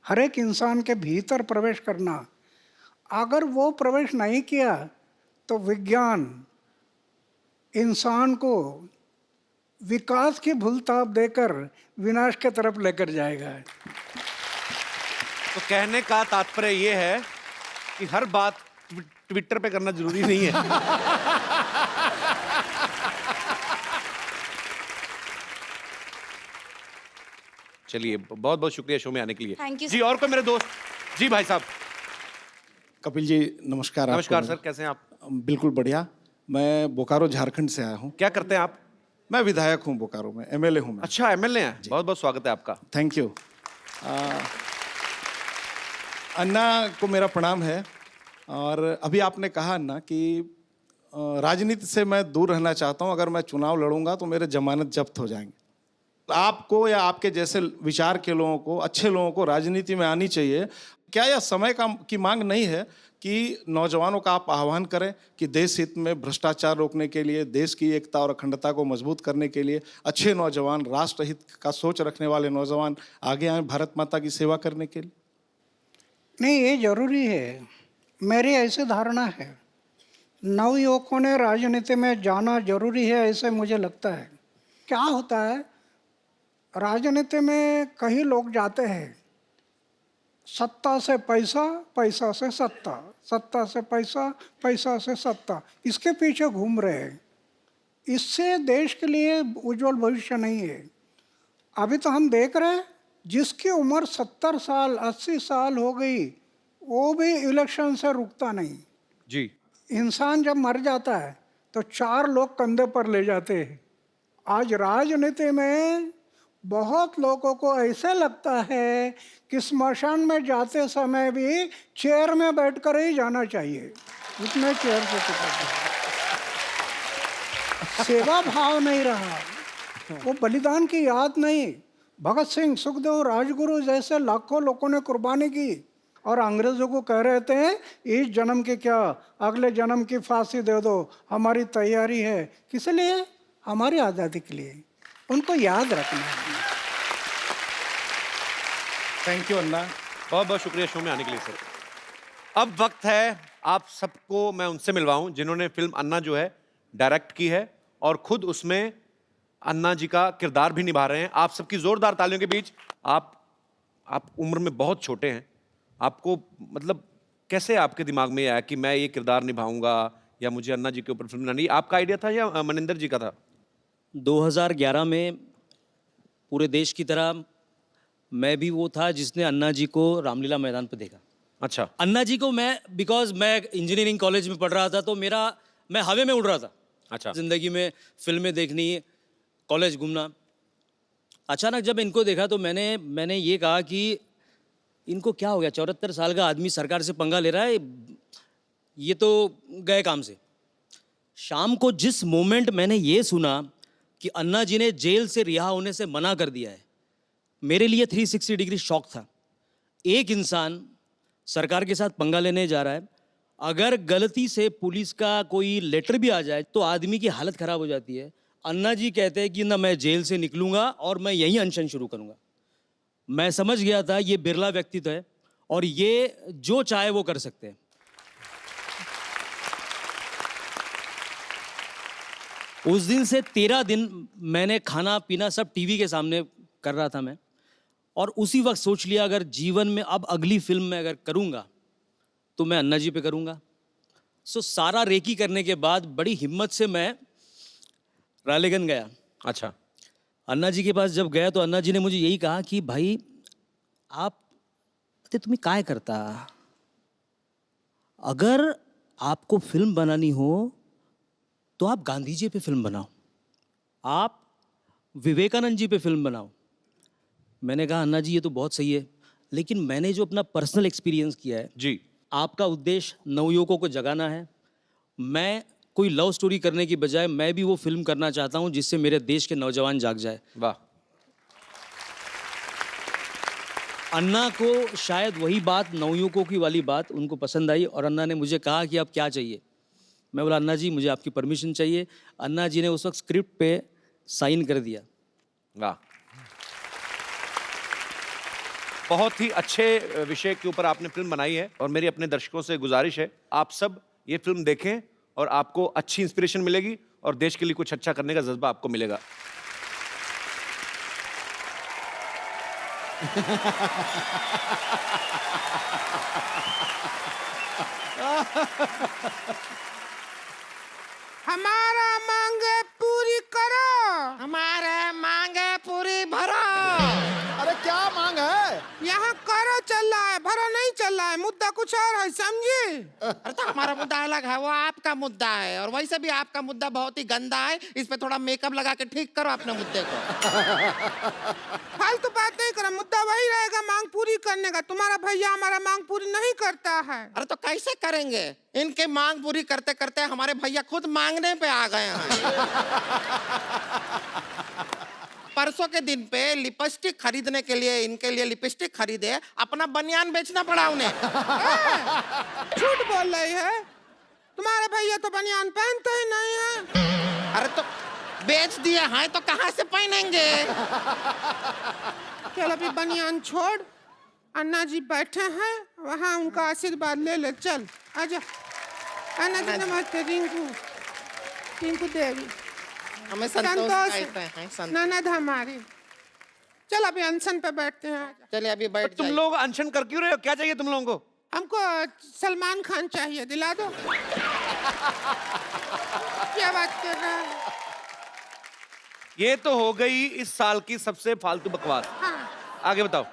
हर एक इंसान के भीतर प्रवेश करना, अगर वो प्रवेश नहीं किया तो विज्ञान इंसान को विकास की भूलताप देकर विनाश की तरफ लेकर जाएगा। तो कहने का तात्पर्य ये है कि हर बात ट्विटर पे करना जरूरी नहीं है। चलिए, बहुत बहुत शुक्रिया शो में आने के लिए। Thank you, ji, sir. और कोई मेरे दोस्त? जी भाई साहब। कपिल जी नमस्कार। नमस्कार आपको। सर, कैसे हैं आप? बिल्कुल बढ़िया। मैं बोकारो झारखंड से आया हूँ। क्या करते हैं आप? मैं विधायक हूँ बोकारो में, एमएलए हूँ मैं। अच्छा, एमएलए हैं, बहुत बहुत स्वागत है आपका। Thank you. अन्ना को मेरा प्रणाम है। और अभी आपने कहा अन्ना कि राजनीति से मैं दूर रहना चाहता हूँ, अगर मैं चुनाव लड़ूंगा तो मेरे जमानत जब्त हो जाएंगे। आपको या आपके जैसे विचार के लोगों को, अच्छे लोगों को राजनीति में आनी चाहिए। क्या यह समय की मांग नहीं है कि नौजवानों का आप आह्वान करें कि देश हित में भ्रष्टाचार रोकने के लिए, देश की एकता और अखंडता को मजबूत करने के लिए अच्छे नौजवान, राष्ट्र हित का सोच रखने वाले नौजवान आगे आए भारत माता की सेवा करने के लिए? नहीं, ये जरूरी है, मेरी ऐसी धारणा है। नवयुवकों ने राजनीति में जाना जरूरी है, ऐसे मुझे लगता है। क्या होता है, राजनीति में कई लोग जाते हैं, सत्ता से पैसा, पैसा से सत्ता, सत्ता से पैसा, पैसा से सत्ता, इसके पीछे घूम रहे हैं। इससे देश के लिए उज्जवल भविष्य नहीं है। अभी तो हम देख रहे हैं, जिसकी उम्र 70 साल 80 साल हो गई, वो भी इलेक्शन से रुकता नहीं जी। इंसान जब मर जाता है तो 4 लोग कंधे पर ले जाते हैं। आज राजनीति में बहुत लोगों को ऐसे लगता है कि स्मशान में जाते समय भी चेयर में बैठकर ही जाना चाहिए, इतने चेयर से सेवा भाव नहीं रहा, वो बलिदान की याद नहीं। भगत सिंह, सुखदेव, राजगुरु जैसे लाखों लोगों ने कुर्बानी की और अंग्रेजों को कह रहे थे इस जन्म की क्या, अगले जन्म की फांसी दे दो, हमारी तैयारी है। किस लिए? हमारी आज़ादी के लिए। उनको याद रखना है। थैंक यू अन्ना, बहुत बहुत शुक्रिया शो में आने के लिए सर। अब वक्त है आप सबको मैं उनसे मिलवाऊं जिन्होंने फिल्म अन्ना जो है डायरेक्ट की है और खुद उसमें अन्ना जी का किरदार भी निभा रहे हैं। आप सबकी जोरदार तालियों के बीच। आप उम्र में बहुत छोटे हैं, आपको मतलब कैसे आपके दिमाग में आया कि मैं ये किरदार निभाऊंगा या मुझे अन्ना जी के ऊपर फिल्म बनानी? आपका आइडिया था या मनिंदर जी का था? 2011 में पूरे देश की तरह मैं भी वो था जिसने अन्ना जी को रामलीला मैदान पर देखा। अच्छा। अन्ना जी को मैं, बिकॉज मैं इंजीनियरिंग कॉलेज में पढ़ रहा था, तो मैं हवा में उड़ रहा था। अच्छा। जिंदगी में फिल्में देखनी, कॉलेज घूमना। अचानक जब इनको देखा तो मैंने ये कहा कि इनको क्या हो गया, 74 साल का आदमी सरकार से पंगा ले रहा है, ये तो गए काम से। शाम को जिस मोमेंट मैंने ये सुना कि अन्ना जी ने जेल से रिहा होने से मना कर दिया है, मेरे लिए 360 डिग्री शॉक था। एक इंसान सरकार के साथ पंगा लेने जा रहा है, अगर गलती से पुलिस का कोई लेटर भी आ जाए तो आदमी की हालत खराब हो जाती है। अन्ना जी कहते हैं कि ना मैं जेल से निकलूंगा और मैं यहीं अनशन शुरू करूंगा। मैं समझ गया था ये बिरला व्यक्तित्व है और ये जो चाहे वो कर सकते हैं। उस दिन से 13 दिन मैंने खाना पीना सब टीवी के सामने कर रहा था मैं, और उसी वक्त सोच लिया अगर जीवन में अब अगली फिल्म में अगर करूंगा तो मैं अन्ना जी पे करूंगा। सो सारा रेकी करने के बाद बड़ी हिम्मत से मैं रालेगन गया। अच्छा। अन्ना जी के पास जब गया तो अन्ना जी ने मुझे यही कहा कि भाई आप तुम्हें काय करता, अगर आपको फिल्म बनानी हो तो आप गांधी जी पे फिल्म बनाओ, आप विवेकानंद जी पे फिल्म बनाओ। मैंने कहा अन्ना जी ये तो बहुत सही है, लेकिन मैंने जो अपना पर्सनल एक्सपीरियंस किया है जी, आपका उद्देश्य नवयुवकों को जगाना है। मैं कोई लव स्टोरी करने की बजाय मैं भी वो फिल्म करना चाहता हूं जिससे मेरे देश के नौजवान जाग जाए। वाह। अन्ना को शायद वही बात, नवयुवकों की वाली बात उनको पसंद आई और अन्ना ने मुझे कहा कि अब क्या चाहिए। मैं बोला अन्ना जी मुझे आपकी परमिशन चाहिए। अन्ना जी ने उस वक्त स्क्रिप्ट पे साइन कर दिया। वाह। बहुत ही अच्छे विषय के ऊपर आपने फिल्म बनाई है और मेरी अपने दर्शकों से गुजारिश है आप सब ये फिल्म देखें और आपको अच्छी इंस्पिरेशन मिलेगी और देश के लिए कुछ अच्छा करने का जज्बा आपको मिलेगा। हमारा मांगे पूरी करो, हमारे मांगे पूरी भरो। अरे क्या मांग है? यहाँ करो चल रहा है, भरो नहीं चल रहा है, मुद्दा कुछ और है, समझे? अरे तो हमारा मुद्दा अलग है, वो आपका मुद्दा है, और वैसे भी आपका मुद्दा बहुत ही गंदा है। इस पे थोड़ा मेकअप लगा के ठीक करो अपने मुद्दे को। फालतू बात नहीं करो, मुद्दा वही रहेगा मांग पूरी करने का। तुम्हारा भैया हमारा मांग पूरी नहीं करता है। अरे तो कैसे करेंगे? इनके मांग पूरी करते करते हमारे भैया खुद मांगने पे आ गए हैं। परसों के दिन पे लिपस्टिक खरीदने के लिए इनके लिए लिपस्टिक खरीदे, अपना बनियान बेचना पड़ा उन्हें। झूठ बोल रही है, तुम्हारे भैया तो बनियान पहनते ही नहीं है। अरे तो बेच दिए हैं तो कहाँ से पहनेंगे? चल अभी बनियान छोड़, अन्ना जी बैठे हैं वहाँ, उनका आशीर्वाद ले ले। चल आजा। अन्ना जी नमस्ते। रिंकू देवी हमें संतोष कहते हैं, संतोष। ननद हमारी। चल अभी अनशन पे बैठते हैं। चलिए अभी बैठ तुम लोग अनशन कर क्यों रहे हो? क्या चाहिए तुम लोगों को? हमको सलमान खान चाहिए, दिला दो। क्या बात कर रहा है? ये तो हो गई इस साल की सबसे फालतू बकवास। हाँ। आगे बताओ।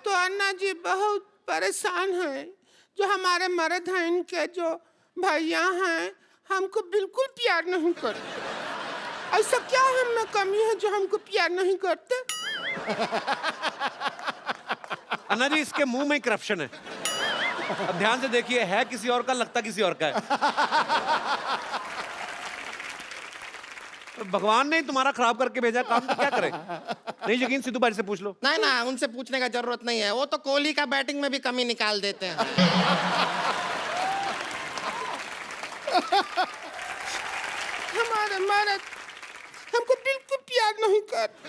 तो अन्ना जी बहुत परेशान हैं, जो हमारे मर्द हैं, इनके जो भैया हैं हमको बिल्कुल प्यार नहीं करते। ऐसा क्या हम में कमी है जो हमको प्यार नहीं करते? अन्ना जी इसके मुंह में करप्शन है। अब ध्यान से देखिए, है किसी और का, लगता किसी और का है। भगवान ने तुम्हारा खराब करके भेजा काम, तो क्या करें? नहीं यकीन सिद्धू भाई से पूछ लो। नहीं ना, उनसे पूछने का जरूरत नहीं है, वो तो कोहली का बैटिंग में भी कमी निकाल देते हैं। हमारे मर्द हमको बिल्कुल प्यार नहीं करते,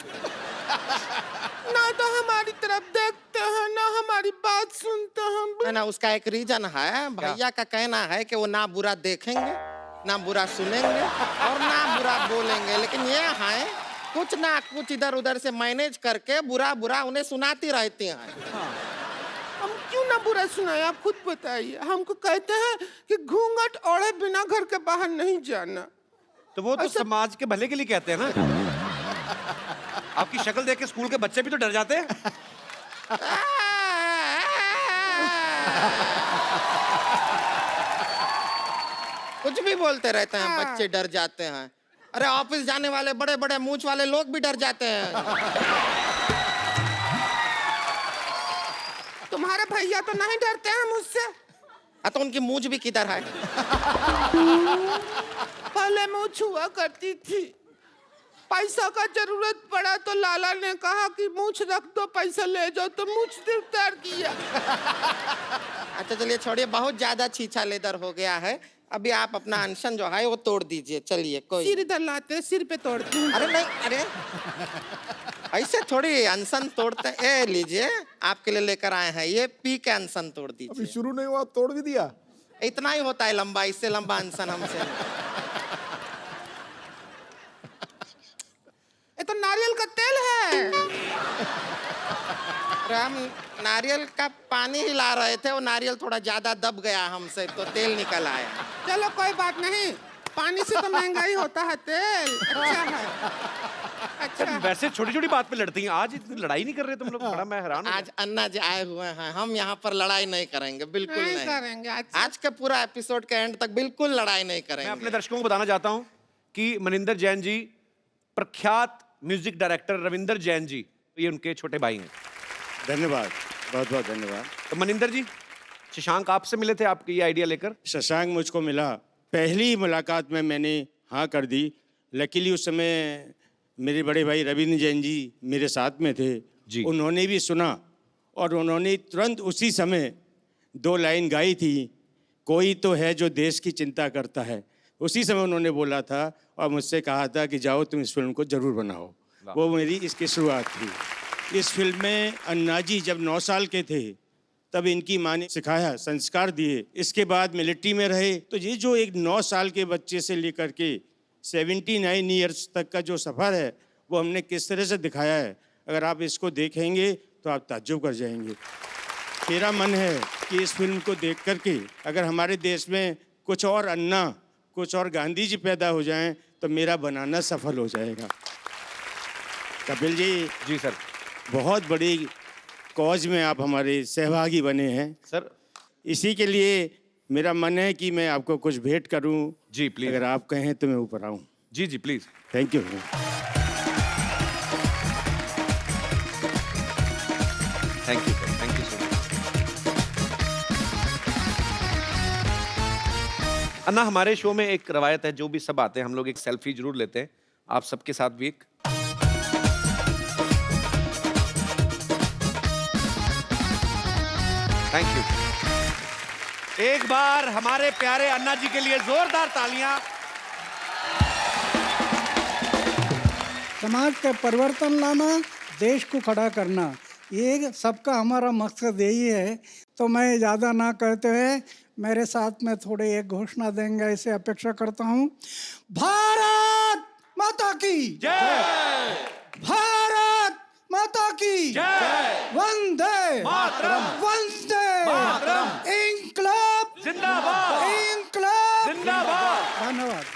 ना तो हमारी तरफ देखते हैं ना हमारी बात सुनते हैं। ना उसका एक रीजन है, भैया का कहना है कि वो ना बुरा देखेंगे ना बुरा सुनेंगे और ना बुरा बोलेंगे, लेकिन ये है कुछ ना कुछ इधर उधर से मैनेज करके बुरा बुरा उन्हें सुनाती रहती हैं। हम क्यों ना बुरा सुनाए, आप खुद बताइए। हमको कहते हैं कि घूंघट ओढ़े बिना घर के बाहर नहीं जाना। तो वो तो समाज के भले के लिए कहते हैं ना। आपकी शक्ल देख के स्कूल के बच्चे भी तो डर जाते हैं। कुछ भी बोलते रहते हैं, बच्चे डर जाते हैं। अरे ऑफिस जाने वाले बड़े बड़े मूंछ वाले लोग भी डर जाते हैं। तुम्हारे भैया तो नहीं डरते हैं मुझसे। तो उनकी मूंछ भी किधर है? पहले मूंछ हुआ करती थी, पैसा का जरूरत पड़ा तो लाला ने कहा कि मूंछ रख दो, पैसा ले जाओ, तो मूंछ उतार दिया। अच्छा चलिए छोड़िए, बहुत ज्यादा छीछा लेदर हो गया है। अभी आप अपना अनशन जो है वो तोड़ दीजिए। चलिए कोई सिर इधर लाते, सिर पे तोड़ते हैं। अरे नहीं, अरे ऐसे थोड़ी अनशन तोड़ते। ए लीजिए, आपके लिए लेकर आए हैं, ये पी के अनशन तोड़ अभी दीजिए। शुरू नहीं हुआ तोड़ भी दिया। इतना ही होता है लंबा, इससे लंबा अनशन हमसे। ये तो नारियल का तेल है। अरे हम नारियल का पानी ही ला रहे थे, वो नारियल थोड़ा ज्यादा दब गया हमसे, तो तेल निकल आया। चलो कोई बात नहीं, पानी से तो महंगा ही होता है तेल। अच्छा है, अच्छा है। वैसे छोटी छोटी बात पे लड़ती हैं, आज इतनी लड़ाई नहीं कर रहे तुम लोग, बड़ा मैं हैरान हूं। आज अन्ना जी आए हुए हैं, हम यहाँ पर लड़ाई नहीं करेंगे, बिल्कुल नहीं नहीं करेंगे। आज के पूरा एपिसोड के एंड तक बिल्कुल लड़ाई नहीं मैं करेंगे। अपने दर्शकों को बताना चाहता हूं कि मनिंदर जैन जी प्रख्यात म्यूजिक डायरेक्टर रविंदर जैन जी, ये उनके छोटे भाई हैं। धन्यवाद, बहुत बहुत धन्यवाद। तो मनिंदर जी, शशांक आपसे मिले थे आपकी ये आइडिया लेकर? शशांक मुझको मिला, पहली मुलाकात में मैंने हाँ कर दी। लकीली उस समय मेरे बड़े भाई रविंद्र जैन जी मेरे साथ में थे जी। उन्होंने भी सुना और उन्होंने तुरंत उसी समय 2 लाइन गाई थी, कोई तो है जो देश की चिंता करता है। उसी समय उन्होंने बोला था और मुझसे कहा था कि जाओ तुम इस फिल्म को जरूर बनाओ। वो मेरी इसकी शुरुआत थी। इस फिल्म में अन्ना जी जब 9 साल के थे तब इनकी माँ ने सिखाया, संस्कार दिए। इसके बाद मिलिट्री में रहे। तो ये जो एक 9 साल के बच्चे से लेकर के 79 ईयर्स तक का जो सफ़र है वो हमने किस तरह से दिखाया है, अगर आप इसको देखेंगे तो आप ताज्जुब कर जाएंगे। मेरा मन है कि इस फिल्म को देख करके अगर हमारे देश में कुछ और अन्ना, कुछ और गांधी जी पैदा हो जाएं तो मेरा बनाना सफल हो जाएगा। कपिल जी, जी सर, बहुत बड़ी कॉज में आप हमारे सहभागी बने हैं सर। इसी के लिए मेरा मन है कि मैं आपको कुछ भेंट करूं। जी प्लीज, अगर आप कहें तो मैं ऊपर आऊं। जी जी please. Thank you. Thank you sir, thank you so much. Anna, हमारे शो में एक रवायत है, जो भी सब आते हैं हम लोग एक सेल्फी जरूर लेते हैं, आप सबके साथ भी एक। Thank you. एक बार हमारे प्यारे अन्ना जी के लिए जोरदार तालियां। समाज का परिवर्तन लाना, देश को खड़ा करना, ये सबका हमारा मकसद यही है। तो मैं ज़्यादा ना कहते हुए मेरे साथ में थोड़े एक घोषणा देंगे, ऐसे अपेक्षा करता हूँ। भारत माता की जय, भारत माता की जय, वंदे मातरम, वंदे